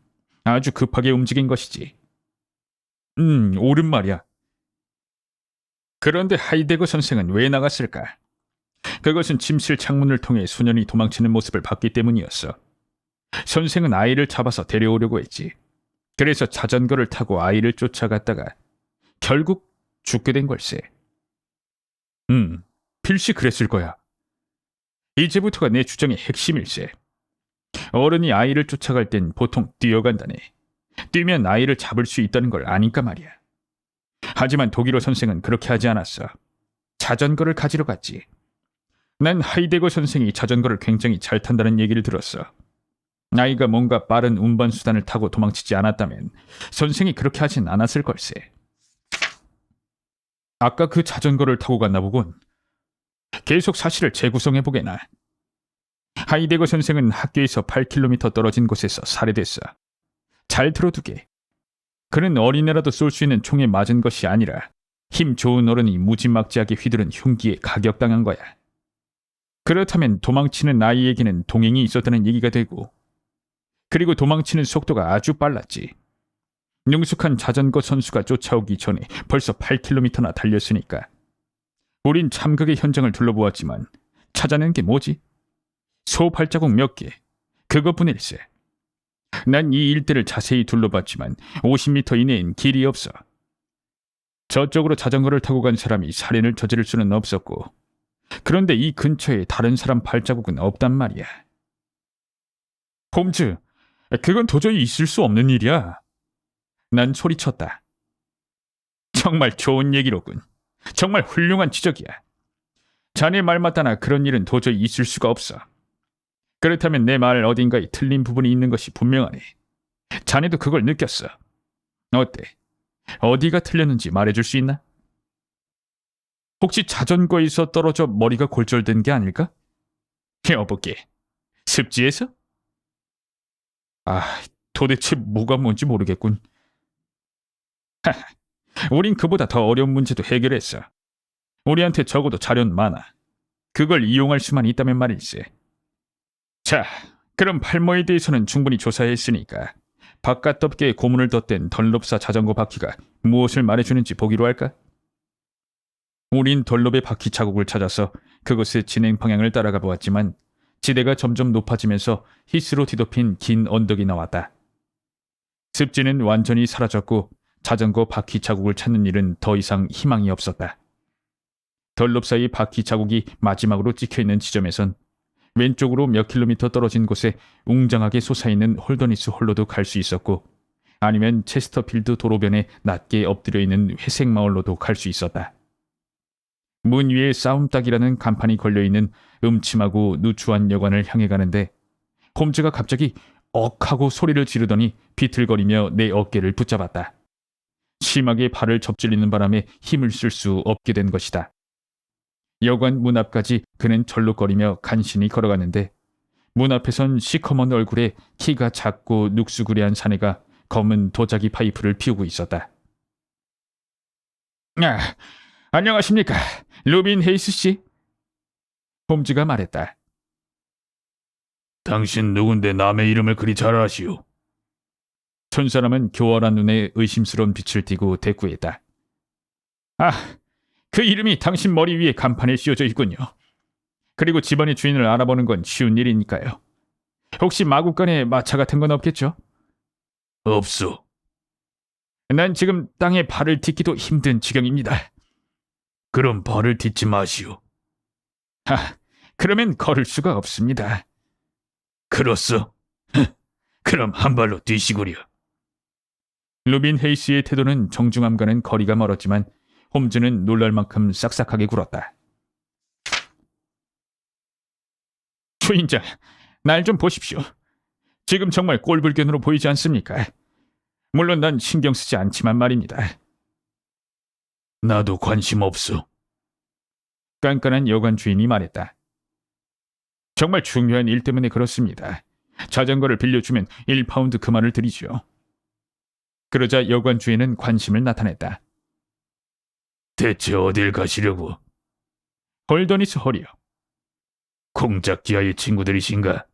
아주 급하게 움직인 것이지. 옳은 말이야. 그런데 하이데거 선생은 왜 나갔을까? 그것은 침실 창문을 통해 소년이 도망치는 모습을 봤기 때문이었어. 선생은 아이를 잡아서 데려오려고 했지. 그래서 자전거를 타고 아이를 쫓아갔다가 결국 죽게 된 걸세. 필시 그랬을 거야. 이제부터가 내 주장의 핵심일세. 어른이 아이를 쫓아갈 땐 보통 뛰어간다네. 뛰면 아이를 잡을 수 있다는 걸 아니까 말이야. 하지만 독일어 선생은 그렇게 하지 않았어. 자전거를 가지러 갔지. 난 하이데거 선생이 자전거를 굉장히 잘 탄다는 얘기를 들었어. 아이가 뭔가 빠른 운반 수단을 타고 도망치지 않았다면 선생이 그렇게 하진 않았을 걸세. 아까 그 자전거를 타고 갔나 보군. 계속 사실을 재구성해보게나. 하이데거 선생은 학교에서 8km 떨어진 곳에서 살해됐어. 잘 들어두게. 그는 어린애라도 쏠 수 있는 총에 맞은 것이 아니라 힘 좋은 어른이 무지막지하게 휘두른 흉기에 가격당한 거야. 그렇다면 도망치는 아이에게는 동행이 있었다는 얘기가 되고, 그리고 도망치는 속도가 아주 빨랐지. 능숙한 자전거 선수가 쫓아오기 전에 벌써 8km나 달렸으니까. 우린 참극의 현장을 둘러보았지만 찾아낸 게 뭐지? 소 발자국 몇 개, 그것뿐일세. 난 이 일대를 자세히 둘러봤지만 50m 이내엔 길이 없어. 저쪽으로 자전거를 타고 간 사람이 살인을 저지를 수는 없었고, 그런데 이 근처에 다른 사람 발자국은 없단 말이야. 홈즈, 그건 도저히 있을 수 없는 일이야. 난 소리쳤다. 정말 좋은 얘기로군. 정말 훌륭한 지적이야. 자네 말 맞다나 그런 일은 도저히 있을 수가 없어. 그렇다면 내 말 어딘가에 틀린 부분이 있는 것이 분명하네. 자네도 그걸 느꼈어. 어때? 어디가 틀렸는지 말해줄 수 있나? 혹시 자전거에서 떨어져 머리가 골절된 게 아닐까? 여보게, 습지에서? 아, 도대체 뭐가 뭔지 모르겠군. 우린 그보다 더 어려운 문제도 해결했어. 우리한테 적어도 자료는 많아. 그걸 이용할 수만 있다면 말일세. 자, 그럼 팔모에 대해서는 충분히 조사했으니까 바깥 덮개에 고문을 덧댄 덜롭사 자전거 바퀴가 무엇을 말해주는지 보기로 할까? 우린 덜롭의 바퀴 자국을 찾아서 그곳의 진행 방향을 따라가 보았지만 지대가 점점 높아지면서 히스로 뒤덮인 긴 언덕이 나왔다. 습지는 완전히 사라졌고 자전거 바퀴 자국을 찾는 일은 더 이상 희망이 없었다. 덜롭 사이 바퀴 자국이 마지막으로 찍혀있는 지점에선 왼쪽으로 몇 킬로미터 떨어진 곳에 웅장하게 솟아있는 홀더니스 홀로도 갈 수 있었고 아니면 체스터필드 도로변에 낮게 엎드려 있는 회색 마을로도 갈 수 있었다. 문 위에 싸움닭이라는 간판이 걸려있는 음침하고 누추한 여관을 향해 가는데 홈즈가 갑자기 억 하고 소리를 지르더니 비틀거리며 내 어깨를 붙잡았다. 심하게 발을 접질리는 바람에 힘을 쓸 수 없게 된 것이다. 여관 문 앞까지 그는 절룩거리며 간신히 걸어가는데 문 앞에선 시커먼 얼굴에 키가 작고 눅수구레한 사내가 검은 도자기 파이프를 피우고 있었다. 아, 안녕하십니까. 루빈 헤이스 씨? 홈즈가 말했다.
당신 누군데 남의 이름을 그리 잘 아시오?
촌사람은 교활한 눈에 의심스러운 빛을 띠고 대꾸했다. 아, 그 이름이 당신 머리 위에 간판에 씌워져 있군요. 그리고 집안의 주인을 알아보는 건 쉬운 일이니까요. 혹시 마구간에 마차 같은 건 없겠죠?
없소.
난 지금 땅에 발을 딛기도 힘든 지경입니다.
그럼 발을 딛지 마시오.
아, 그러면 걸을 수가 없습니다.
그렇소? 그럼 한 발로 뛰시구려.
루빈 헤이스의 태도는 정중함과는 거리가 멀었지만 홈즈는 놀랄 만큼 싹싹하게 굴었다. 주인장, 날 좀 보십시오. 지금 정말 꼴불견으로 보이지 않습니까? 물론 난 신경 쓰지 않지만 말입니다.
나도 관심 없소.
깐깐한 여관 주인이 말했다. 정말 중요한 일 때문에 그렇습니다. 자전거를 빌려주면 1파운드 그만을 드리죠. 그러자 여관 주인은 관심을 나타냈다.
대체 어딜 가시려고?
홀더니스 홀이요.
공작 기아의 친구들이신가?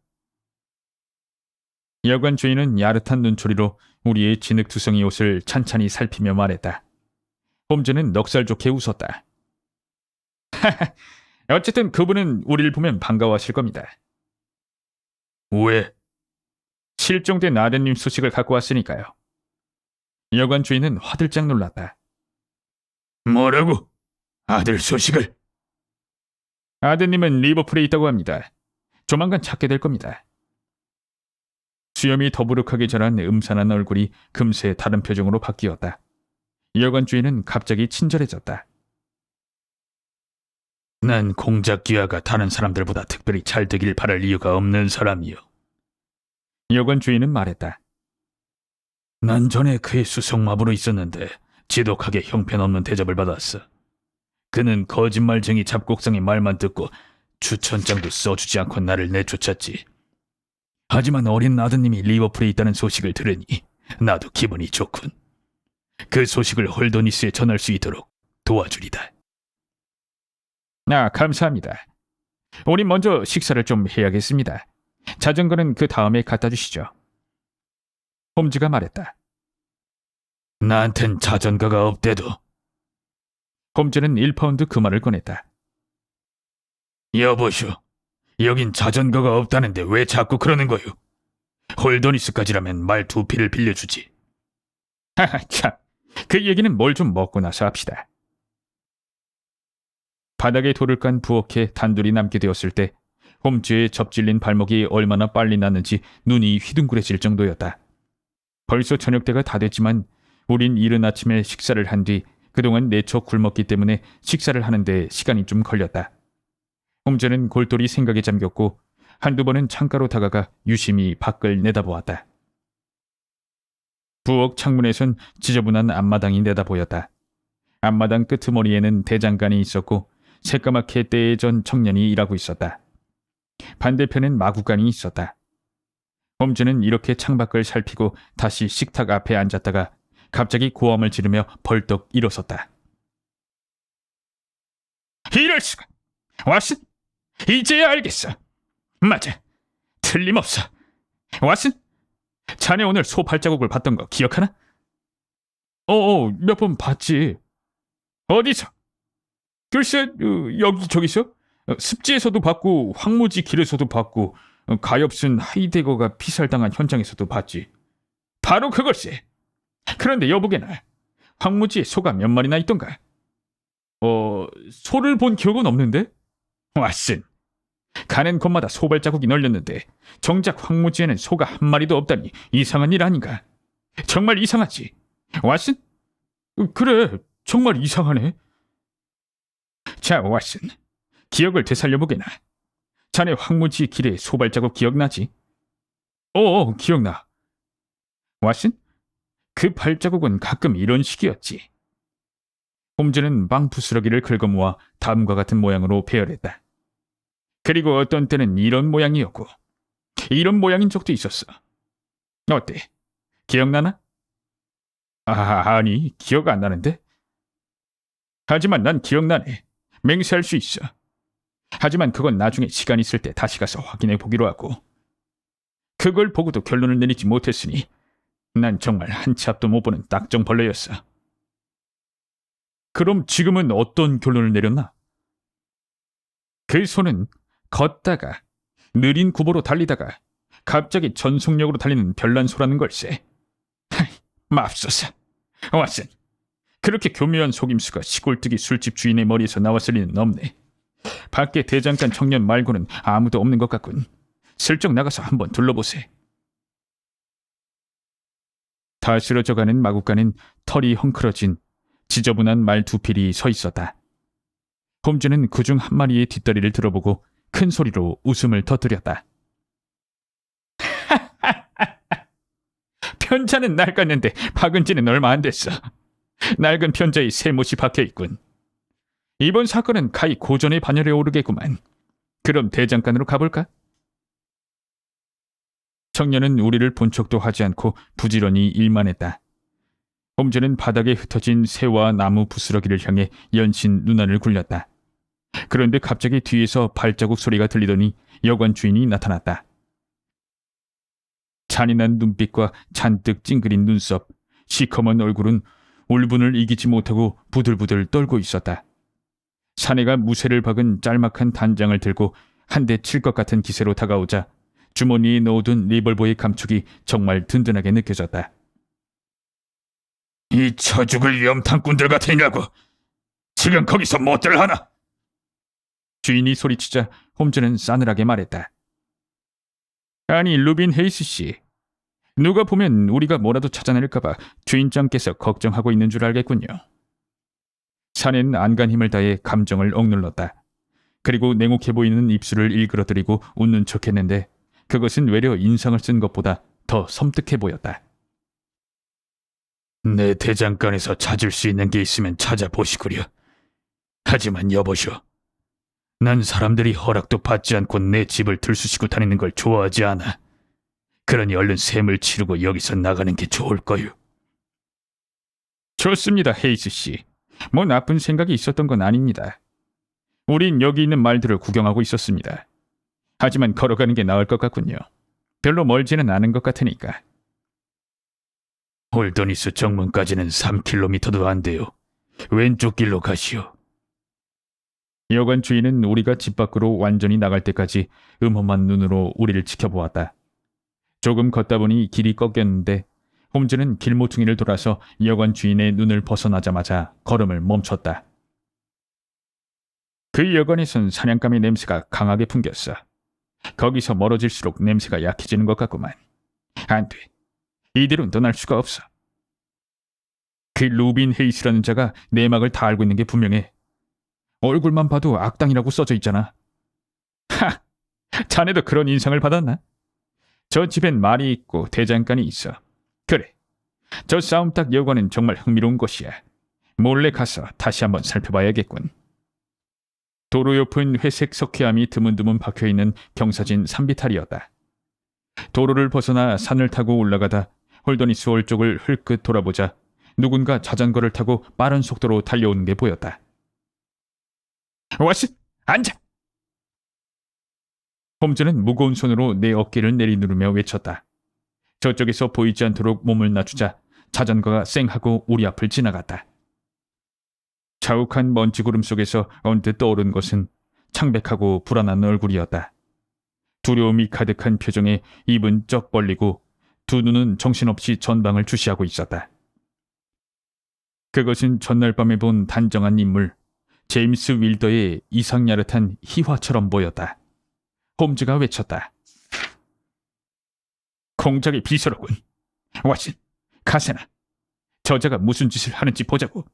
여관 주인은 야릇한 눈초리로 우리의 진흙투성이 옷을 찬찬히 살피며 말했다. 홈즈는 넉살 좋게 웃었다. 어쨌든 그분은 우리를 보면 반가워하실 겁니다.
왜?
실종된 아드님 소식을 갖고 왔으니까요. 여관 주인은 화들짝 놀랐다.
뭐라고? 아들 소식을?
아드님은 리버풀에 있다고 합니다. 조만간 찾게 될 겁니다. 수염이 더부룩하게 자란 음산한 얼굴이 금세 다른 표정으로 바뀌었다. 여관 주인은 갑자기 친절해졌다.
난 공작 기아가 다른 사람들보다 특별히 잘 되길 바랄 이유가 없는 사람이요.
여관 주인은 말했다.
난 전에 그의 수성마부로 있었는데 지독하게 형편없는 대접을 받았어. 그는 거짓말쟁이 잡곡성의 말만 듣고 추천장도 써주지 않고 나를 내쫓았지. 하지만 어린 아드님이 리버풀에 있다는 소식을 들으니 나도 기분이 좋군. 그 소식을 홀더니스에 전할 수 있도록 도와주리다.
아, 감사합니다. 우린 먼저 식사를 좀 해야겠습니다. 자전거는 그 다음에 갖다 주시죠. 홈즈가 말했다.
나한텐 자전거가 없대도.
홈즈는 1파운드 금화를 꺼냈다.
여보쇼, 여긴 자전거가 없다는데 왜 자꾸 그러는 거요? 홀더니스까지라면 말 2피를 빌려주지.
하하, 참. 그 얘기는 뭘 좀 먹고 나서 합시다. 바닥에 돌을 깐 부엌에 단둘이 남게 되었을 때 홈즈의 접질린 발목이 얼마나 빨리 났는지 눈이 휘둥그레질 정도였다. 벌써 저녁때가 다 됐지만 우린 이른 아침에 식사를 한 뒤 그동안 내쳐 굶었기 때문에 식사를 하는데 시간이 좀 걸렸다. 홈즈는 골똘히 생각에 잠겼고 한두 번은 창가로 다가가 유심히 밖을 내다보았다. 부엌 창문에선 지저분한 앞마당이 내다보였다. 앞마당 끄트머리에는 대장간이 있었고 새까맣게 때에 전 청년이 일하고 있었다. 반대편엔 마구간이 있었다. 홈즈는 이렇게 창밖을 살피고 다시 식탁 앞에 앉았다가 갑자기 고함을 지르며 벌떡 일어섰다. 이럴 수가! 왓슨! 이제야 알겠어! 맞아! 틀림없어! 왓슨! 자네 오늘 소 발자국을 봤던 거 기억하나? 몇 번 봤지. 어디서? 글쎄, 여기저기서? 습지에서도 봤고 황무지 길에서도 봤고 가엾은 하이데거가 피살당한 현장에서도 봤지. 바로 그걸세. 그런데 여보게나 황무지에 소가 몇 마리나 있던가? 소를 본 기억은 없는데? 왓슨, 가는 곳마다 소 발자국이 널렸는데 정작 황무지에는 소가 한 마리도 없다니 이상한 일 아닌가? 정말 이상하지? 왓슨? 그래, 정말 이상하네. 자, 왓슨, 기억을 되살려보게나. 자네 황무지 길에 소 발자국 기억나지? 기억나. 왓슨? 그 발자국은 가끔 이런 식이었지. 홈즈는 빵 부스러기를 긁어모아 다음과 같은 모양으로 배열했다. 그리고 어떤 때는 이런 모양이었고 이런 모양인 적도 있었어. 어때? 기억나나? 아니, 기억 안 나는데? 하지만 난 기억나네. 맹세할 수 있어. 하지만 그건 나중에 시간 있을 때 다시 가서 확인해 보기로 하고. 그걸 보고도 결론을 내리지 못했으니 난 정말 한치 앞도 못 보는 딱정벌레였어. 그럼 지금은 어떤 결론을 내렸나? 그 소는 걷다가 느린 구보로 달리다가 갑자기 전속력으로 달리는 별난 소라는 걸세. 맙소사. 왓슨, 그렇게 교묘한 속임수가 시골뜨기 술집 주인의 머리에서 나왔을 리는 없네. 밖에 대장간 청년 말고는 아무도 없는 것 같군. 슬쩍 나가서 한번 둘러보세. 다 쓰러져가는 마구간엔 털이 헝클어진 지저분한 말 두 필이 서 있었다. 홈즈는 그중 한 마리의 뒷다리를 들어보고 큰 소리로 웃음을 터뜨렸다. 편자는 낡았는데 박은 지는 얼마 안 됐어. 낡은 편자에 새 못이 박혀있군. 이번 사건은 가히 고전의 반열에 오르겠구만. 그럼 대장간으로 가볼까? 청년은 우리를 본 척도 하지 않고 부지런히 일만 했다. 홈즈는 바닥에 흩어진 새와 나무 부스러기를 향해 연신 눈알을 굴렸다. 그런데 갑자기 뒤에서 발자국 소리가 들리더니 여관 주인이 나타났다. 잔인한 눈빛과 잔뜩 찡그린 눈썹, 시커먼 얼굴은 울분을 이기지 못하고 부들부들 떨고 있었다. 사내가 무쇠를 박은 짤막한 단장을 들고 한 대 칠 것 같은 기세로 다가오자 주머니에 넣어둔 리볼버의 감촉이 정말 든든하게 느껴졌다. 이 처죽을 염탐꾼들 같으냐고! 지금 거기서 뭐들 하나! 주인이 소리치자 홈즈는 싸늘하게 말했다. 아니, 루빈 헤이스 씨. 누가 보면 우리가 뭐라도 찾아낼까봐 주인장께서 걱정하고 있는 줄 알겠군요. 사내는 안간 힘을 다해 감정을 억눌렀다. 그리고 냉혹해 보이는 입술을 일그러뜨리고 웃는 척했는데 그것은 외려 인상을 쓴 것보다 더 섬뜩해 보였다. 내 대장간에서 찾을 수 있는 게 있으면 찾아보시구려. 하지만 여보시오, 난 사람들이 허락도 받지 않고 내 집을 들쑤시고 다니는 걸 좋아하지 않아. 그러니 얼른 셈을 치르고 여기서 나가는 게 좋을 거요. 좋습니다, 헤이스 씨. 뭐 나쁜 생각이 있었던 건 아닙니다. 우린 여기 있는 말들을 구경하고 있었습니다. 하지만 걸어가는 게 나을 것 같군요. 별로 멀지는 않은 것 같으니까. 홀더니스 정문까지는 3km도 안 돼요. 왼쪽 길로 가시오. 여관 주인은 우리가 집 밖으로 완전히 나갈 때까지 음험한 눈으로 우리를 지켜보았다. 조금 걷다 보니 길이 꺾였는데 홈즈는 길모퉁이를 돌아서 여관 주인의 눈을 벗어나자마자 걸음을 멈췄다. 그 여관에선 사냥감의 냄새가 강하게 풍겼어. 거기서 멀어질수록 냄새가 약해지는 것 같구만. 안 돼. 이대로 떠날 수가 없어. 그 로빈 헤이스라는 자가 내막을 다 알고 있는 게 분명해. 얼굴만 봐도 악당이라고 써져 있잖아. 하! 자네도 그런 인상을 받았나? 저 집엔 말이 있고 대장간이 있어. 그래. 저 싸움닭 여관은 정말 흥미로운 곳이야. 몰래 가서 다시 한번 살펴봐야겠군. 도로 옆은 회색 석회암이 드문드문 박혀있는 경사진 산비탈이었다. 도로를 벗어나 산을 타고 올라가다 홀더니스홀 쪽을 흘끗 돌아보자 누군가 자전거를 타고 빠른 속도로 달려오는 게 보였다. 왓슨! 앉아! 홈즈는 무거운 손으로 내 어깨를 내리누르며 외쳤다. 저쪽에서 보이지 않도록 몸을 낮추자 자전거가 쌩하고 우리 앞을 지나갔다. 자욱한 먼지 구름 속에서 언뜻 떠오른 것은 창백하고 불안한 얼굴이었다. 두려움이 가득한 표정에 입은 쩍 벌리고 두 눈은 정신없이 전방을 주시하고 있었다. 그것은 전날 밤에 본 단정한 인물 제임스 윌더의 이상야릇한 희화처럼 보였다. 홈즈가 외쳤다. 공작의 비서로군. 왓슨, 가세나. 저자가 무슨 짓을 하는지 보자고.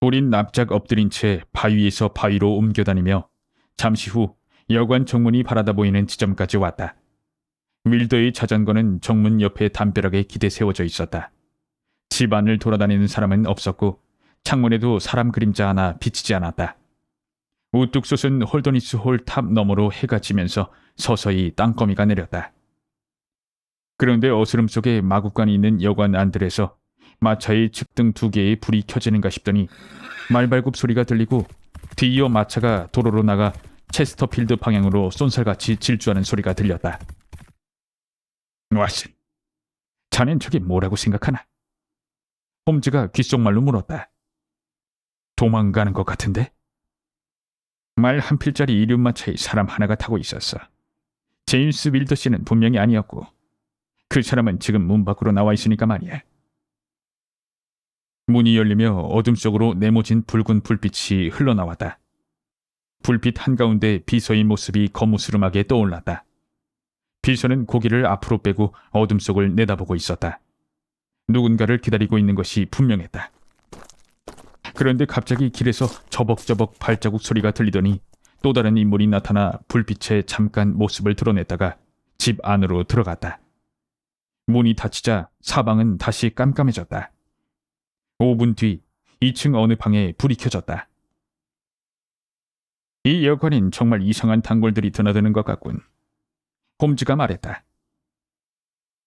우린 납작 엎드린 채 바위에서 바위로 옮겨다니며 잠시 후 여관 정문이 바라다 보이는 지점까지 왔다. 윌더의 자전거는 정문 옆에 담벼락에 기대 세워져 있었다. 집 안을 돌아다니는 사람은 없었고 창문에도 사람 그림자 하나 비치지 않았다. 우뚝 솟은 홀더니스 홀 탑 너머로 해가 지면서 서서히 땅거미가 내렸다. 그런데 어스름 속에 마구간이 있는 여관 안들에서 마차의 측등 2개의 불이 켜지는가 싶더니 말발굽 소리가 들리고 뒤이어 마차가 도로로 나가 체스터필드 방향으로 쏜살같이 질주하는 소리가 들렸다. 왓슨, 자넨 저게 뭐라고 생각하나? 홈즈가 귓속말로 물었다. 도망가는 것 같은데? 말 한 필짜리 이륜마차에 사람 하나가 타고 있었어. 제임스 윌더 씨는 분명히 아니었고 그 사람은 지금 문 밖으로 나와 있으니까 말이야. 문이 열리며 어둠 속으로 네모진 붉은 불빛이 흘러나왔다. 불빛 한가운데 비서의 모습이 거무스름하게 떠올랐다. 비서는 고개를 앞으로 빼고 어둠 속을 내다보고 있었다. 누군가를 기다리고 있는 것이 분명했다. 그런데 갑자기 길에서 저벅저벅 발자국 소리가 들리더니 또 다른 인물이 나타나 불빛에 잠깐 모습을 드러냈다가 집 안으로 들어갔다. 문이 닫히자 사방은 다시 깜깜해졌다. 5분 뒤 2층 어느 방에 불이 켜졌다. 이 여관엔 정말 이상한 단골들이 드나드는 것 같군. 홈즈가 말했다.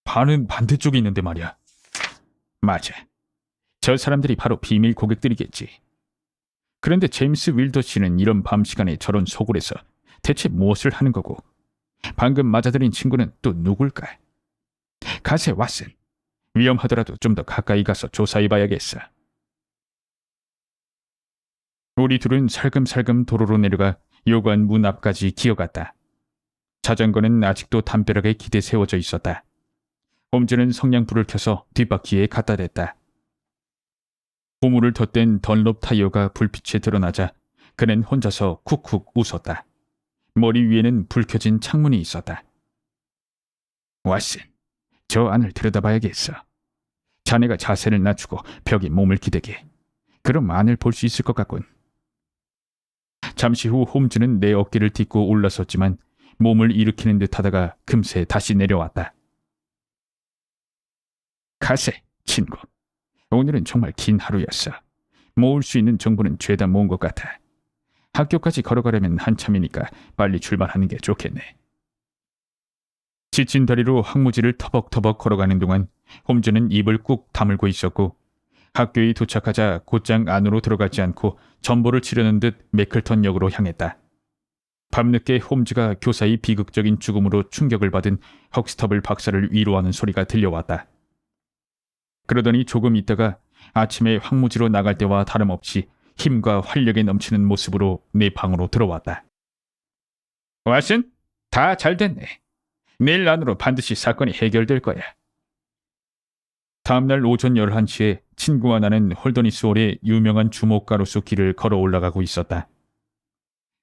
반은 반대쪽에 있는데 말이야. 맞아. 저 사람들이 바로 비밀 고객들이겠지. 그런데 제임스 윌더 씨는 이런 밤 시간에 저런 소굴에서 대체 무엇을 하는 거고 방금 맞아들인 친구는 또 누굴까? 가세 왓슨. 위험하더라도 좀 더 가까이 가서 조사해봐야겠어. 우리 둘은 살금살금 도로로 내려가 요관 문 앞까지 기어갔다. 자전거는 아직도 담벼락에 기대 세워져 있었다. 홈즈는 성냥불을 켜서 뒷바퀴에 갖다 댔다. 고무를 덧댄 던롭 타이어가 불빛에 드러나자 그는 혼자서 쿡쿡 웃었다. 머리 위에는 불 켜진 창문이 있었다. 왓슨, 저 안을 들여다봐야겠어. 자네가 자세를 낮추고 벽에 몸을 기대게. 그럼 안을 볼 수 있을 것 같군. 잠시 후 홈즈는 내 어깨를 딛고 올라섰지만 몸을 일으키는 듯 하다가 금세 다시 내려왔다. 가세, 친구. 오늘은 정말 긴 하루였어. 모을 수 있는 정보는 죄다 모은 것 같아. 학교까지 걸어가려면 한참이니까 빨리 출발하는 게 좋겠네. 지친 다리로 황무지를 터벅터벅 걸어가는 동안 홈즈는 입을 꾹 다물고 있었고 학교에 도착하자 곧장 안으로 들어가지 않고 전보를 치려는 듯 매클턴 역으로 향했다. 밤늦게 홈즈가 교사의 비극적인 죽음으로 충격을 받은 헉스터블 박사를 위로하는 소리가 들려왔다. 그러더니 조금 있다가 아침에 황무지로 나갈 때와 다름없이 힘과 활력에 넘치는 모습으로 내 방으로 들어왔다. 왓슨, 다 잘 됐네. 내일 안으로 반드시 사건이 해결될 거야. 다음날 오전 11시에 친구와 나는 홀더니스홀의 유명한 주목가로수 길을 걸어 올라가고 있었다.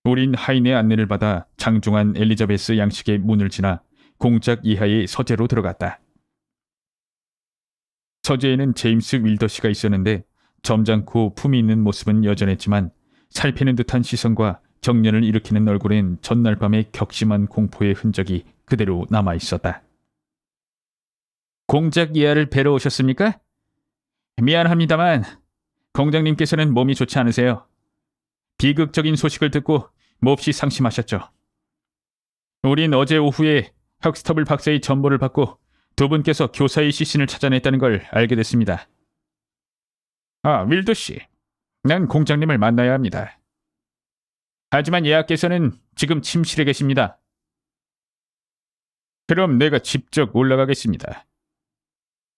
우린 하인의 안내를 받아 장중한 엘리자베스 양식의 문을 지나 공작 이하의 서재로 들어갔다. 서재에는 제임스 윌더시가 있었는데 점잖고 품이 있는 모습은 여전했지만 살피는 듯한 시선과 경련을 일으키는 얼굴엔 전날 밤의 격심한 공포의 흔적이 그대로 남아 있었다. 공작 이하를 뵈러 오셨습니까? 미안합니다만 공장님께서는 몸이 좋지 않으세요. 비극적인 소식을 듣고 몹시 상심하셨죠. 우린 어제 오후에 헉스터블 박사의 전보를 받고 두 분께서 교사의 시신을 찾아냈다는 걸 알게 됐습니다. 아, 윌더 씨. 난 공장님을 만나야 합니다. 하지만 예하께서는 지금 침실에 계십니다. 그럼 내가 직접 올라가겠습니다.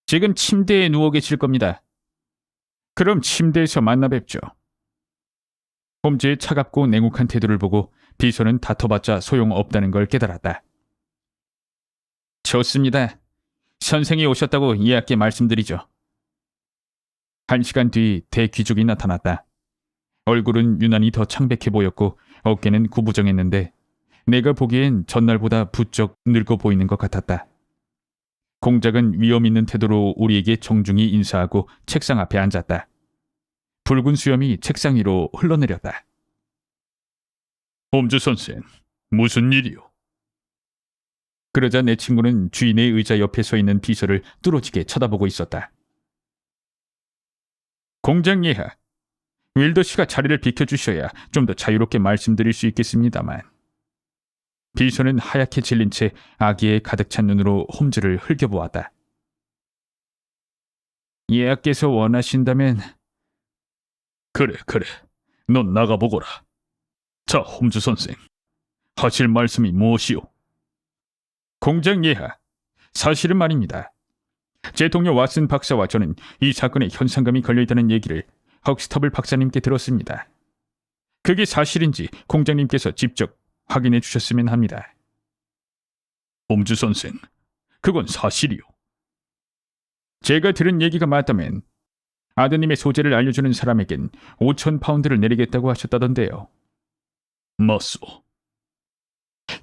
지금 침대에 누워 계실 겁니다. 그럼 침대에서 만나 뵙죠. 홈즈의 차갑고 냉혹한 태도를 보고 비서는 다퉈봤자 소용없다는 걸 깨달았다. 좋습니다. 선생이 오셨다고 이해하께 말씀드리죠. 1시간 뒤 대귀족이 나타났다. 얼굴은 유난히 더 창백해 보였고 어깨는 구부정했는데 내가 보기엔 전날보다 부쩍 늙어 보이는 것 같았다. 공작은 위험 있는 태도로 우리에게 정중히 인사하고 책상 앞에 앉았다. 붉은 수염이 책상 위로 흘러내렸다.
홈즈 선생, 무슨 일이요?
그러자 내 친구는 주인의 의자 옆에 서 있는 비서를 뚫어지게 쳐다보고 있었다. 공장 예하, 윌더 씨가 자리를 비켜주셔야 좀 더 자유롭게 말씀드릴 수 있겠습니다만. 비서는 하얗게 질린 채 아기에 가득 찬 눈으로 홈즈를 흘겨보았다. 예하께서 원하신다면...
그래. 넌 나가보거라. 자, 홈즈 선생. 하실 말씀이 무엇이오?
공장 예하, 사실은 말입니다. 제 동료 왓슨 박사와 저는 이 사건에 현상금이 걸려있다는 얘기를 헉스터블 박사님께 들었습니다. 그게 사실인지 공장님께서 직접 확인해 주셨으면 합니다.
홈즈 선생, 그건 사실이오.
제가 들은 얘기가 맞다면 아드님의 소재를 알려주는 사람에겐 5,000파운드를 내리겠다고 하셨다던데요.
맞소.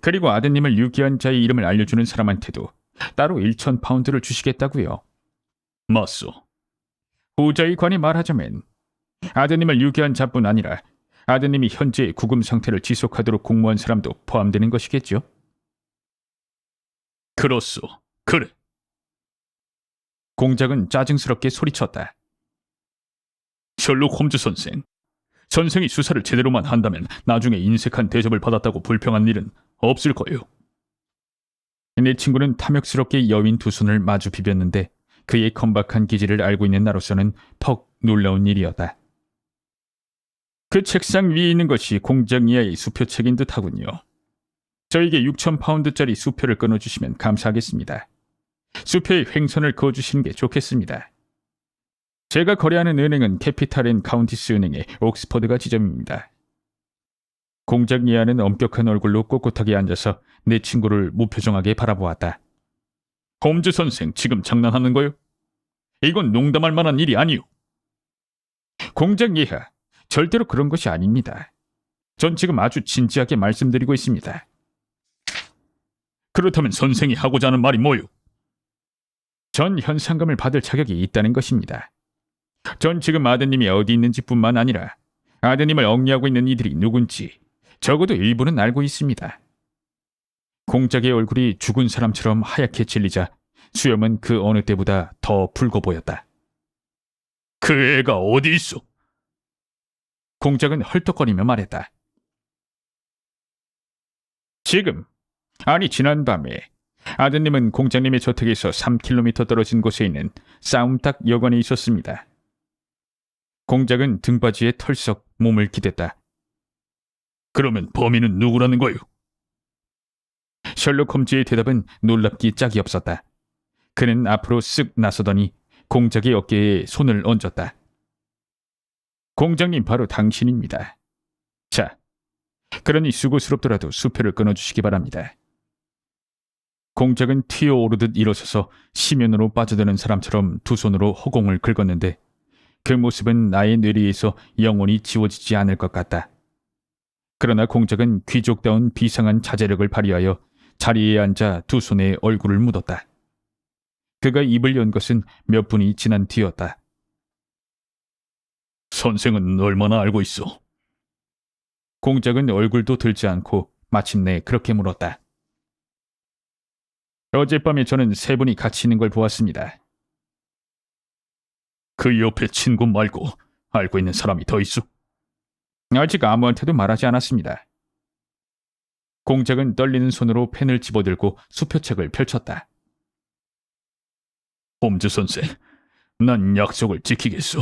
그리고 아드님을 유기한 자의 이름을 알려주는 사람한테도 따로 1,000파운드를 주시겠다고요.
맞소.
후자에 관해 말하자면 아드님을 유기한 자뿐 아니라 아드님이 현재의 구금 상태를 지속하도록 공모한 사람도 포함되는 것이겠죠?
그렇소. 그래.
공작은 짜증스럽게 소리쳤다.
셜록 홈즈 선생, 선생이 수사를 제대로만 한다면 나중에 인색한 대접을 받았다고 불평한 일은 없을 거예요.
내 친구는 탐욕스럽게 여윈 두 손을 마주 비볐는데 그의 건박한 기질을 알고 있는 나로서는 퍽 놀라운 일이었다. 그 책상 위에 있는 것이 공장 이하의 수표책인 듯하군요. 저에게 6,000파운드짜리 수표를 끊어주시면 감사하겠습니다. 수표에 횡선을 그어주시는 게 좋겠습니다. 제가 거래하는 은행은 캐피탈 앤 카운티스 은행의 옥스퍼드가 지점입니다. 공작 이하는 엄격한 얼굴로 꼿꼿하게 앉아서 내 친구를 무표정하게 바라보았다.
홈즈 선생, 지금 장난하는 거요? 이건 농담할 만한 일이 아니오.
공작 이하, 절대로 그런 것이 아닙니다. 전 지금 아주 진지하게 말씀드리고 있습니다.
그렇다면 선생이 하고자 하는 말이 뭐요?
전 현상금을 받을 자격이 있다는 것입니다. 전 지금 아드님이 어디 있는지 뿐만 아니라 아드님을 얽리하고 있는 이들이 누군지 적어도 일부는 알고 있습니다. 공작의 얼굴이 죽은 사람처럼 하얗게 질리자 수염은 그 어느 때보다 더 붉어 보였다.
그 애가 어디 있어?
공작은 헐떡거리며 말했다. 지금, 아니 지난밤에 아드님은 공장님의 저택에서 3km 떨어진 곳에 있는 싸움닭 여관에 있었습니다. 공작은 등받이에 털썩 몸을 기댔다.
그러면 범인은 누구라는 거요?
셜록 홈즈의 대답은 놀랍기 짝이 없었다. 그는 앞으로 쓱 나서더니 공작의 어깨에 손을 얹었다. 공장님 바로 당신입니다. 자, 그러니 수고스럽더라도 수표를 끊어주시기 바랍니다. 공작은 튀어오르듯 일어서서 시면으로 빠져드는 사람처럼 두 손으로 허공을 긁었는데 그 모습은 나의 뇌리에서 영원히 지워지지 않을 것 같다. 그러나 공작은 귀족다운 비상한 자제력을 발휘하여 자리에 앉아 두 손에 얼굴을 묻었다. 그가 입을 연 것은 몇 분이 지난 뒤였다.
선생은 얼마나 알고 있어?
공작은 얼굴도 들지 않고 마침내 그렇게 물었다. 어젯밤에 저는 세 분이 같이 있는 걸 보았습니다.
그 옆에 친구 말고 알고 있는 사람이 더 있어?
아직 아무한테도 말하지 않았습니다. 공작은 떨리는 손으로 펜을 집어들고 수표책을 펼쳤다.
홈즈 선생, 난 약속을 지키겠소.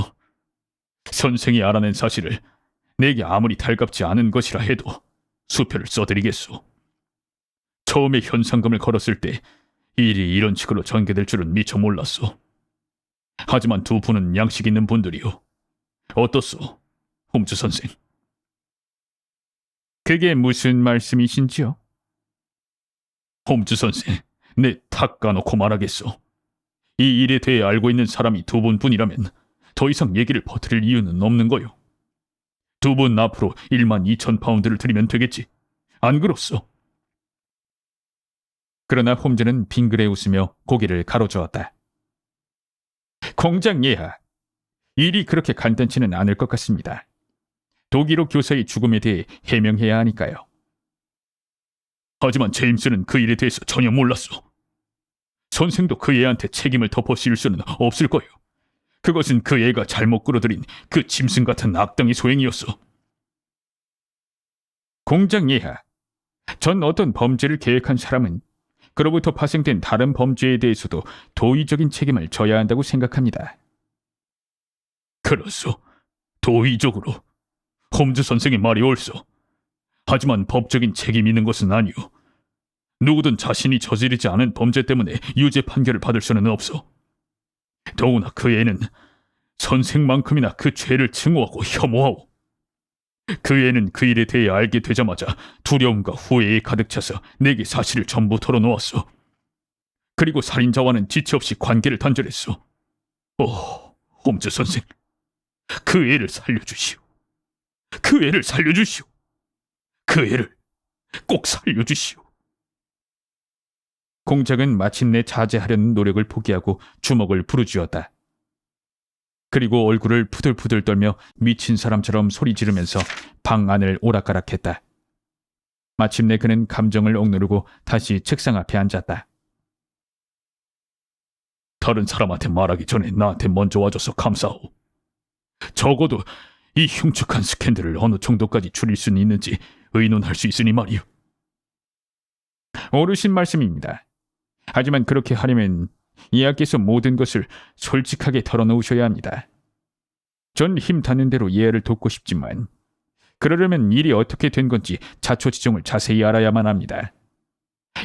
선생이 알아낸 사실을 내게 아무리 달갑지 않은 것이라 해도 수표를 써드리겠소. 처음에 현상금을 걸었을 때 일이 이런 식으로 전개될 줄은 미처 몰랐소. 하지만 두 분은 양식 있는 분들이요. 어떻소, 홈즈 선생?
그게 무슨 말씀이신지요?
홈즈 선생, 내 탁 까놓고 말하겠소. 이 일에 대해 알고 있는 사람이 두 분뿐이라면 더 이상 얘기를 버틸 이유는 없는 거요. 두 분 앞으로 12,000파운드를 드리면 되겠지. 안 그렇소?
그러나 홈즈는 빙그레 웃으며 고개를 가로저었다. 공장 예하, 일이 그렇게 간단치는 않을 것 같습니다. 독일어 교사의 죽음에 대해 해명해야 하니까요.
하지만 제임스는 그 일에 대해서 전혀 몰랐소. 선생도 그 애한테 책임을 덮어 씌울 수는 없을 거요. 그것은 그 애가 잘못 끌어들인 그 짐승 같은 악당의 소행이었어.
공장 예하, 전 어떤 범죄를 계획한 사람은 그로부터 파생된 다른 범죄에 대해서도 도의적인 책임을 져야 한다고 생각합니다.
그렇소. 도의적으로. 홈즈 선생의 말이 옳소. 하지만 법적인 책임이 있는 것은 아니오. 누구든 자신이 저지르지 않은 범죄 때문에 유죄 판결을 받을 수는 없어. 더구나 그 애는 선생만큼이나 그 죄를 증오하고 혐오하오. 그 애는 그 일에 대해 알게 되자마자 두려움과 후회에 가득 차서 내게 사실을 전부 털어놓았어. 그리고 살인자와는 지체 없이 관계를 단절했어. 오, 홈즈 선생, 그 애를 살려주시오. 그 애를 살려주시오. 그 애를 꼭 살려주시오.
공작은 마침내 자제하려는 노력을 포기하고 주먹을 부르짖었다. 그리고 얼굴을 푸들푸들 떨며 미친 사람처럼 소리 지르면서 방 안을 오락가락했다. 마침내 그는 감정을 억누르고 다시 책상 앞에 앉았다.
다른 사람한테 말하기 전에 나한테 먼저 와줘서 감사하오. 적어도 이 흉측한 스캔들을 어느 정도까지 줄일 수는 있는지 의논할 수 있으니 말이오.
옳으신 말씀입니다. 하지만 그렇게 하려면 예하께서 모든 것을 솔직하게 털어놓으셔야 합니다. 전 힘 닿는 대로 예하를 돕고 싶지만 그러려면 일이 어떻게 된 건지 자초지종을 자세히 알아야만 합니다.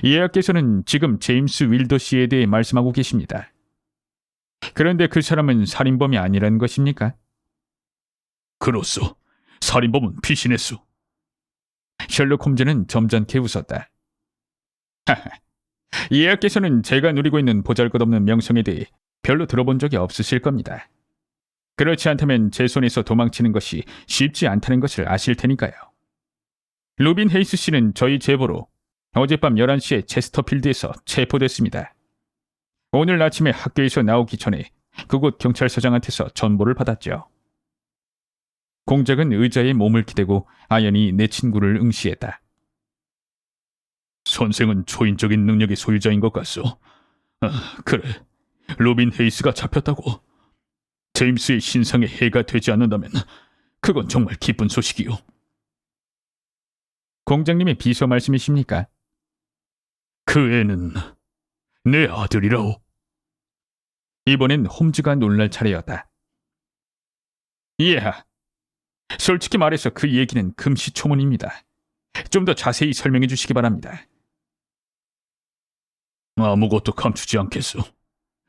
예하께서는 지금 제임스 윌더 씨에 대해 말씀하고 계십니다. 그런데 그 사람은 살인범이 아니라는 것입니까?
그렇소. 살인범은 피신했소.
셜록 홈즈는 점잖게 웃었다. 하하, 예하께서는 제가 누리고 있는 보잘것없는 명성에 대해 별로 들어본 적이 없으실 겁니다. 그렇지 않다면 제 손에서 도망치는 것이 쉽지 않다는 것을 아실 테니까요. 루빈 헤이스 씨는 저희 제보로 어젯밤 11시에 체스터필드에서 체포됐습니다. 오늘 아침에 학교에서 나오기 전에 그곳 경찰서장한테서 전보를 받았죠. 공작은 의자에 몸을 기대고 아연히 내 친구를 응시했다.
선생은 초인적인 능력의 소유자인 것 같소. 그래, 로빈 헤이스가 잡혔다고. 제임스의 신상에 해가 되지 않는다면 그건 정말 기쁜 소식이요.
공장님의 비서 말씀이십니까?
그 애는 내 아들이라오.
이번엔 홈즈가 놀랄 차례였다. 이해하. 솔직히 말해서 그 얘기는 금시초문입니다. 좀 더 자세히 설명해 주시기 바랍니다.
아무것도 감추지 않겠소.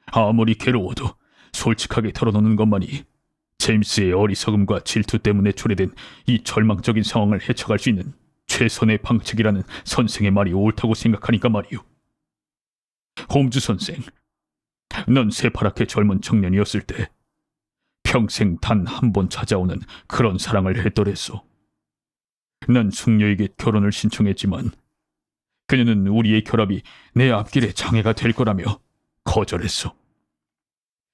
아무리 괴로워도 솔직하게 털어놓는 것만이 제임스의 어리석음과 질투 때문에 초래된 이 절망적인 상황을 헤쳐갈 수 있는 최선의 방책이라는 선생의 말이 옳다고 생각하니까 말이오. 홈즈 선생, 넌 새파랗게 젊은 청년이었을 때 평생 단 한 번 찾아오는 그런 사랑을 했더랬소. 난 숙녀에게 결혼을 신청했지만 그녀는 우리의 결합이 내 앞길에 장애가 될 거라며 거절했어.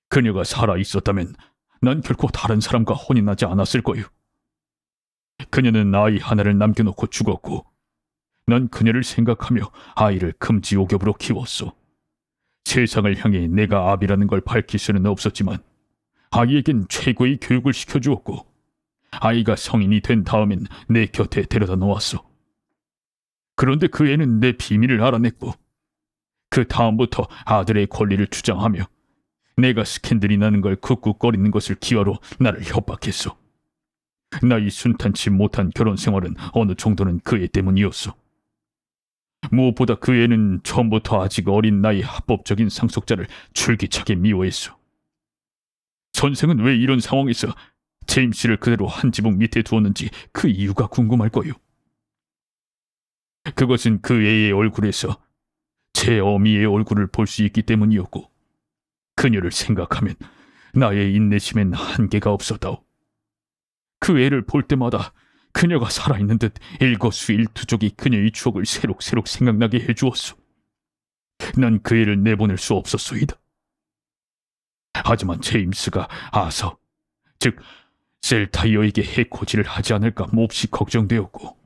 그녀가 살아 있었다면 난 결코 다른 사람과 혼인하지 않았을 거요. 그녀는 아이 하나를 남겨놓고 죽었고 난 그녀를 생각하며 아이를 금지옥엽으로 키웠어. 세상을 향해 내가 아비라는 걸 밝힐 수는 없었지만 아이에겐 최고의 교육을 시켜주었고 아이가 성인이 된 다음엔 내 곁에 데려다 놓았어. 그런데 그 애는 내 비밀을 알아냈고 그 다음부터 아들의 권리를 주장하며 내가 스캔들이 나는 걸 쿡쿡거리는 것을 기화로 나를 협박했어. 나이 순탄치 못한 결혼 생활은 어느 정도는 그 애 때문이었어. 무엇보다 그 애는 처음부터 아직 어린 나이 합법적인 상속자를 줄기차게 미워했어. 선생은 왜 이런 상황에서 제임스를 그대로 한 지붕 밑에 두었는지 그 이유가 궁금할 거요. 그것은 그 애의 얼굴에서 제 어미의 얼굴을 볼 수 있기 때문이었고 그녀를 생각하면 나의 인내심엔 한계가 없었다오. 그 애를 볼 때마다 그녀가 살아있는 듯 일거수일투족이 그녀의 추억을 새록새록 생각나게 해주었소. 난 그 애를 내보낼 수 없었소이다. 하지만 제임스가 아서, 즉 셀타이어에게 해코지를 하지 않을까 몹시 걱정되었고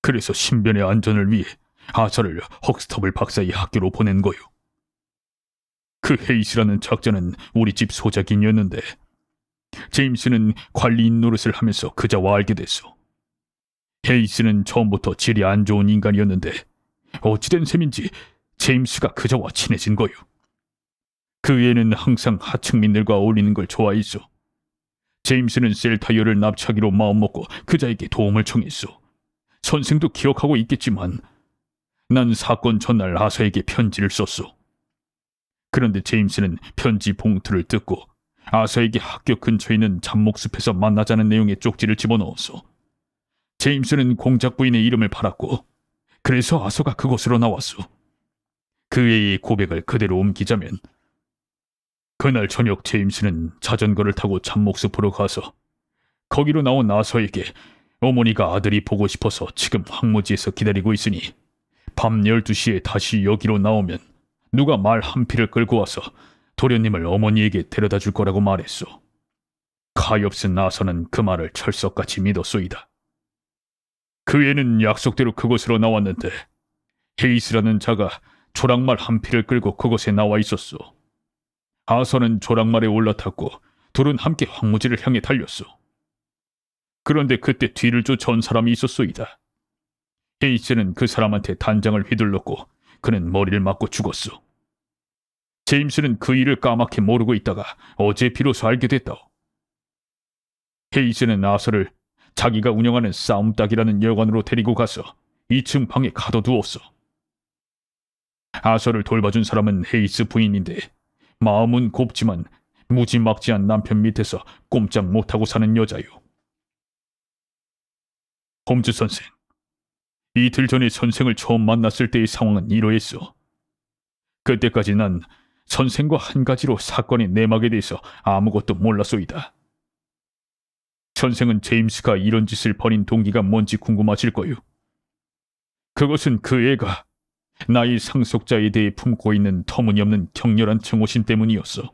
그래서 신변의 안전을 위해 아서를 헉스터블 박사의 학교로 보낸 거요. 그 헤이스라는 작자는 우리 집 소작인이었는데 제임스는 관리인 노릇을 하면서 그자와 알게 됐어. 헤이스는 처음부터 질이 안 좋은 인간이었는데 어찌된 셈인지 제임스가 그자와 친해진 거요. 그 애는 항상 하층민들과 어울리는 걸 좋아했어. 제임스는 셀타이어를 납치하기로 마음먹고 그자에게 도움을 청했어. 선생도 기억하고 있겠지만 난 사건 전날 아서에게 편지를 썼어. 그런데 제임스는 편지 봉투를 뜯고 아서에게 학교 근처에 있는 잡목숲에서 만나자는 내용의 쪽지를 집어넣었어. 제임스는 공작 부인의 이름을 팔았고 그래서 아서가 그곳으로 나왔어. 그 애의 고백을 그대로 옮기자면 그날 저녁 제임스는 자전거를 타고 잡목숲으로 가서 거기로 나온 아서에게 어머니가 아들이 보고 싶어서 지금 황무지에서 기다리고 있으니 밤 12시에 다시 여기로 나오면 누가 말 한 피를 끌고 와서 도련님을 어머니에게 데려다 줄 거라고 말했소. 가엾은 아서는 그 말을 철석같이 믿었소이다. 그 애는 약속대로 그곳으로 나왔는데 헤이스라는 자가 조랑말 한 피를 끌고 그곳에 나와 있었소. 아서는 조랑말에 올라탔고 둘은 함께 황무지를 향해 달렸소. 그런데 그때 뒤를 쫓아온 사람이 있었소이다. 헤이스는 그 사람한테 단장을 휘둘렀고 그는 머리를 맞고 죽었소. 제임스는 그 일을 까맣게 모르고 있다가 어제 비로소 알게 됐다. 헤이스는 아서를 자기가 운영하는 싸움닭이라는 여관으로 데리고 가서 2층 방에 가둬두었어. 아서를 돌봐준 사람은 헤이스 부인인데 마음은 곱지만 무지막지한 남편 밑에서 꼼짝 못하고 사는 여자요. 홈즈 선생, 이틀 전에 선생을 처음 만났을 때의 상황은 이러했어. 그때까지 난 선생과 한 가지로 사건의 내막에 대해서 아무것도 몰랐소이다. 선생은 제임스가 이런 짓을 벌인 동기가 뭔지 궁금하실 거요. 그것은 그 애가 나의 상속자에 대해 품고 있는 터무니없는 격렬한 증오심 때문이었어.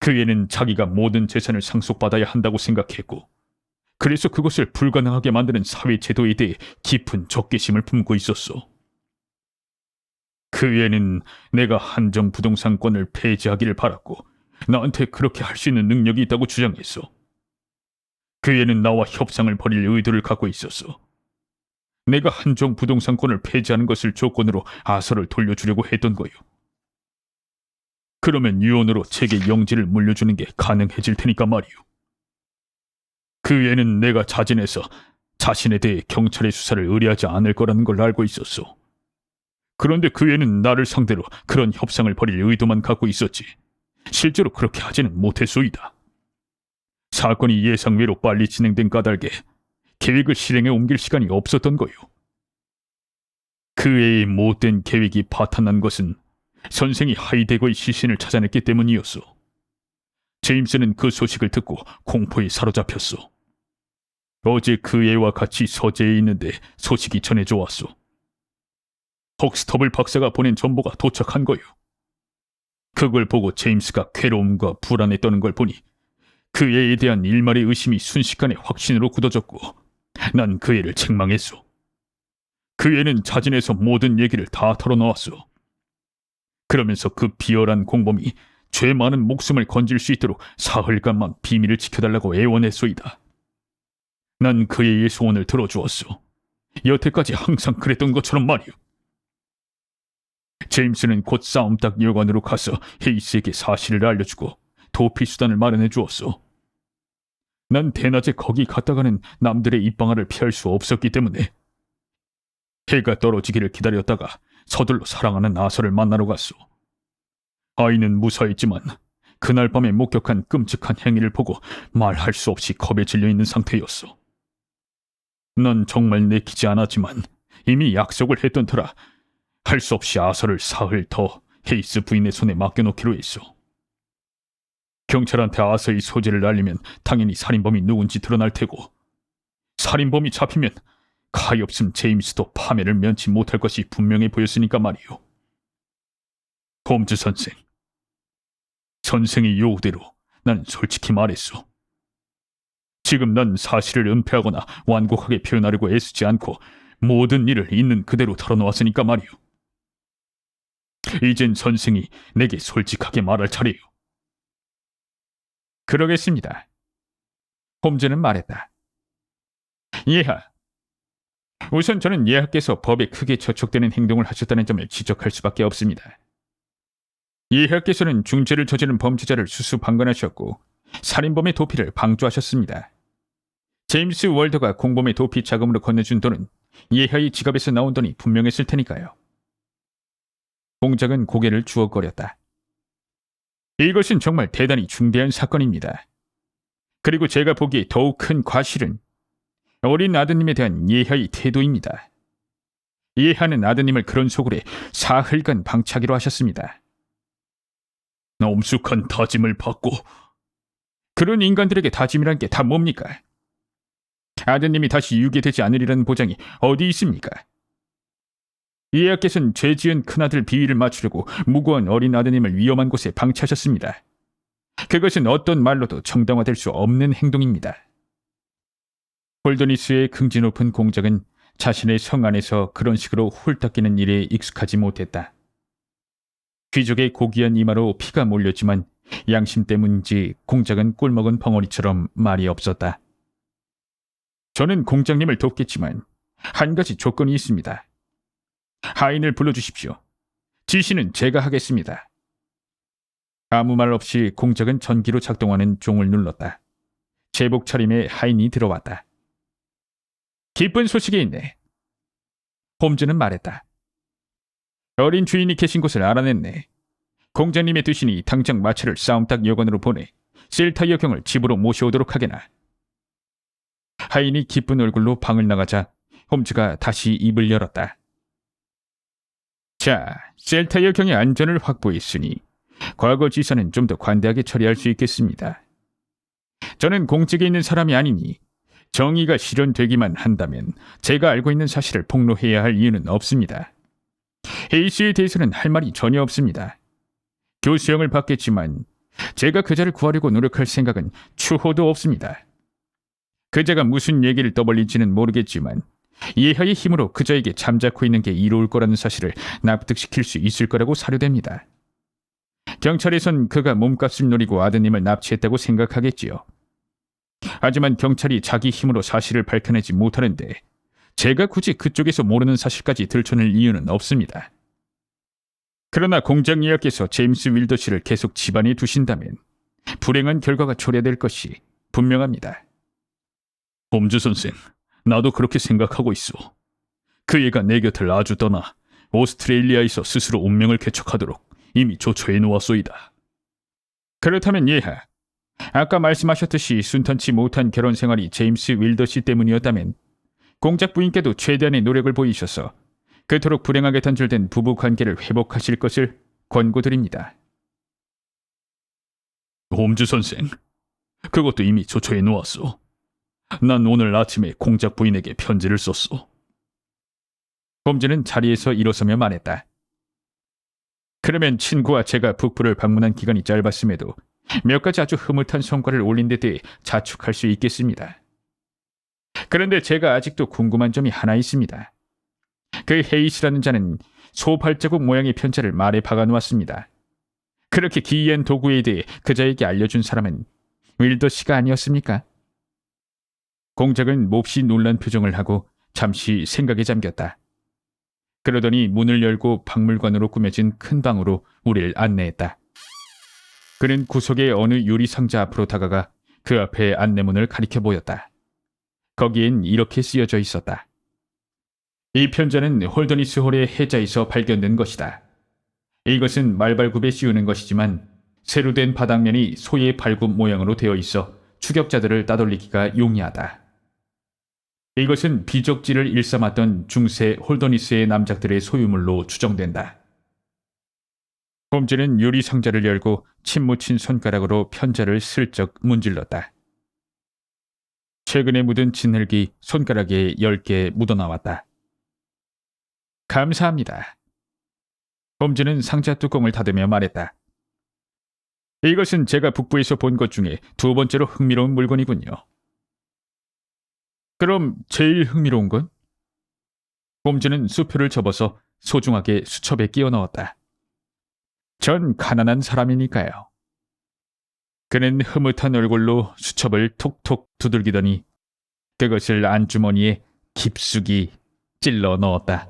그 애는 자기가 모든 재산을 상속받아야 한다고 생각했고 그래서 그것을 불가능하게 만드는 사회 제도에 대해 깊은 적개심을 품고 있었어. 그 애는 내가 한정 부동산권을 폐지하기를 바랐고 나한테 그렇게 할 수 있는 능력이 있다고 주장했어. 그 애는 나와 협상을 벌일 의도를 갖고 있었어. 내가 한정 부동산권을 폐지하는 것을 조건으로 아서를 돌려주려고 했던 거요. 그러면 유언으로 제게 영지를 물려주는 게 가능해질 테니까 말이오. 그 애는 내가 자진해서 자신에 대해 경찰의 수사를 의뢰하지 않을 거라는 걸 알고 있었어. 그런데 그 애는 나를 상대로 그런 협상을 벌일 의도만 갖고 있었지 실제로 그렇게 하지는 못했소이다. 사건이 예상외로 빨리 진행된 까닭에 계획을 실행에 옮길 시간이 없었던 거요. 그 애의 못된 계획이 파탄난 것은 선생이 하이데거의 시신을 찾아냈기 때문이었소. 제임스는 그 소식을 듣고 공포에 사로잡혔소. 어제 그 애와 같이 서재에 있는데 소식이 전해져 왔소. 헉스터블 박사가 보낸 정보가 도착한 거요. 그걸 보고 제임스가 괴로움과 불안에 떠는 걸 보니 그 애에 대한 일말의 의심이 순식간에 확신으로 굳어졌고 난 그 애를 책망했소. 그 애는 자진해서 모든 얘기를 다 털어놓았소. 그러면서 그 비열한 공범이 죄 많은 목숨을 건질 수 있도록 사흘간만 비밀을 지켜달라고 애원했소이다. 난 그 애의 소원을 들어주었소. 여태까지 항상 그랬던 것처럼 말이오. 제임스는 곧 싸움닭 여관으로 가서 헤이스에게 사실을 알려주고 도피 수단을 마련해 주었소. 난 대낮에 거기 갔다가는 남들의 입방아를 피할 수 없었기 때문에 해가 떨어지기를 기다렸다가 서둘러 사랑하는 아서를 만나러 갔소. 아이는 무사했지만 그날 밤에 목격한 끔찍한 행위를 보고 말할 수 없이 겁에 질려 있는 상태였소. 난 정말 내키지 않았지만 이미 약속을 했던 터라 할 수 없이 아서를 사흘 더 헤이스 부인의 손에 맡겨놓기로 했소. 경찰한테 아서의 소재를 알리면 당연히 살인범이 누군지 드러날 테고 살인범이 잡히면 가엾은 제임스도 파멸을 면치 못할 것이 분명해 보였으니까 말이오. 홈즈 선생, 선생의 요구대로 난 솔직히 말했소. 지금 난 사실을 은폐하거나 완곡하게 표현하려고 애쓰지 않고 모든 일을 있는 그대로 털어놓았으니까 말이오. 이젠 선생이 내게 솔직하게 말할 차례요.
그러겠습니다. 홈즈는 말했다. 예하. 우선 저는 예하께서 법에 크게 저촉되는 행동을 하셨다는 점을 지적할 수밖에 없습니다. 예하께서는 중죄를 저지른 범죄자를 수수방관하셨고 살인범의 도피를 방조하셨습니다. 제임스 월더가 공범의 도피 자금으로 건네준 돈은 예하의 지갑에서 나온 돈이 분명했을 테니까요. 공작은 고개를 주워거렸다. 이것은 정말 대단히 중대한 사건입니다. 그리고 제가 보기에 더욱 큰 과실은 어린 아드님에 대한 예하의 태도입니다. 예하는 아드님을 그런 속으로 사흘간 방치하기로 하셨습니다.
엄숙한 다짐을 받고
그런 인간들에게 다짐이란 게 다 뭡니까? 아드님이 다시 유괴되지 않으리라는 보장이 어디 있습니까? 예하께서는 죄 지은 큰아들 비위를 맞추려고 무고한 어린 아드님을 위험한 곳에 방치하셨습니다. 그것은 어떤 말로도 정당화될 수 없는 행동입니다. 홀더니스의 긍지 높은 공작은 자신의 성 안에서 그런 식으로 홀딱이는 일에 익숙하지 못했다. 귀족의 고귀한 이마로 피가 몰렸지만 양심 때문인지 공작은 꿀먹은 벙어리처럼 말이 없었다. 저는 공장님을 돕겠지만 한 가지 조건이 있습니다. 하인을 불러주십시오. 지시는 제가 하겠습니다. 아무 말 없이 공작은 전기로 작동하는 종을 눌렀다. 제복 차림의 하인이 들어왔다. 기쁜 소식이 있네. 홈즈는 말했다. 어린 주인이 계신 곳을 알아냈네. 공장님의 뜻이니 당장 마차를 싸움닭 여관으로 보내 셀타이어 경을 집으로 모셔오도록 하게나. 하인이 기쁜 얼굴로 방을 나가자 홈즈가 다시 입을 열었다. 자, 셀타이어 경의 안전을 확보했으니 과거 지사는 좀 더 관대하게 처리할 수 있겠습니다. 저는 공직에 있는 사람이 아니니 정의가 실현되기만 한다면 제가 알고 있는 사실을 폭로해야 할 이유는 없습니다. 헤이스에 대해서는 할 말이 전혀 없습니다. 교수형을 받겠지만 제가 그자를 구하려고 노력할 생각은 추호도 없습니다. 그자가 무슨 얘기를 떠벌릴지는 모르겠지만 예하의 힘으로 그자에게 잠자코 있는 게 이로울 거라는 사실을 납득시킬 수 있을 거라고 사료됩니다. 경찰에선 그가 몸값을 노리고 아드님을 납치했다고 생각하겠지요. 하지만 경찰이 자기 힘으로 사실을 밝혀내지 못하는데 제가 굳이 그쪽에서 모르는 사실까지 들춰낼 이유는 없습니다. 그러나 공장 예하께서 제임스 윌더씨를 계속 집안에 두신다면 불행한 결과가 초래될 것이 분명합니다.
홈즈 선생, 나도 그렇게 생각하고 있어. 그 애가 내 곁을 아주 떠나 오스트레일리아에서 스스로 운명을 개척하도록 이미 조처해 놓았소이다.
그렇다면 예하, 아까 말씀하셨듯이 순탄치 못한 결혼 생활이 제임스 윌더씨 때문이었다면 공작 부인께도 최대한의 노력을 보이셔서 그토록 불행하게 단절된 부부 관계를 회복하실 것을 권고드립니다.
홈즈 선생, 그것도 이미 조처해 놓았소. 난 오늘 아침에 공작 부인에게 편지를 썼어.
홈즈는 자리에서 일어서며 말했다. 그러면 친구와 제가 북부를 방문한 기간이 짧았음에도 몇 가지 아주 흐뭇한 성과를 올린 데 대해 자축할 수 있겠습니다. 그런데 제가 아직도 궁금한 점이 하나 있습니다. 그 헤이스라는 자는 소 발자국 모양의 편지를 말에 박아놓았습니다. 그렇게 기이한 도구에 대해 그자에게 알려준 사람은 윌더 씨가 아니었습니까? 공작은 몹시 놀란 표정을 하고 잠시 생각에 잠겼다. 그러더니 문을 열고 박물관으로 꾸며진 큰 방으로 우리를 안내했다. 그는 구석의 어느 유리 상자 앞으로 다가가 그 앞에 안내문을 가리켜 보였다. 거기엔 이렇게 쓰여져 있었다. 이 편자는 홀더니스 홀의 해자에서 발견된 것이다. 이것은 말발굽에 씌우는 것이지만 새로 된 바닥면이 소의 발굽 모양으로 되어 있어 추격자들을 따돌리기가 용이하다. 이것은 비적지를 일삼았던 중세 홀더니스의 남작들의 소유물로 추정된다. 홈즈는 유리 상자를 열고 침 묻힌 손가락으로 편자를 슬쩍 문질렀다. 최근에 묻은 진흙이 손가락에 10개 묻어나왔다. 감사합니다. 홈즈는 상자 뚜껑을 닫으며 말했다. 이것은 제가 북부에서 본 것 중에 두 번째로 흥미로운 물건이군요. 그럼 제일 흥미로운 건? 홈즈는 수표를 접어서 소중하게 수첩에 끼워 넣었다. 전 가난한 사람이니까요. 그는 흐뭇한 얼굴로 수첩을 톡톡 두들기더니 그것을 안주머니에 깊숙이 찔러 넣었다.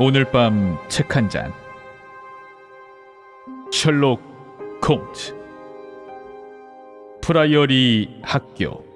오늘 밤 책 한 잔. 셜록 홈즈. 프라이어리 학교.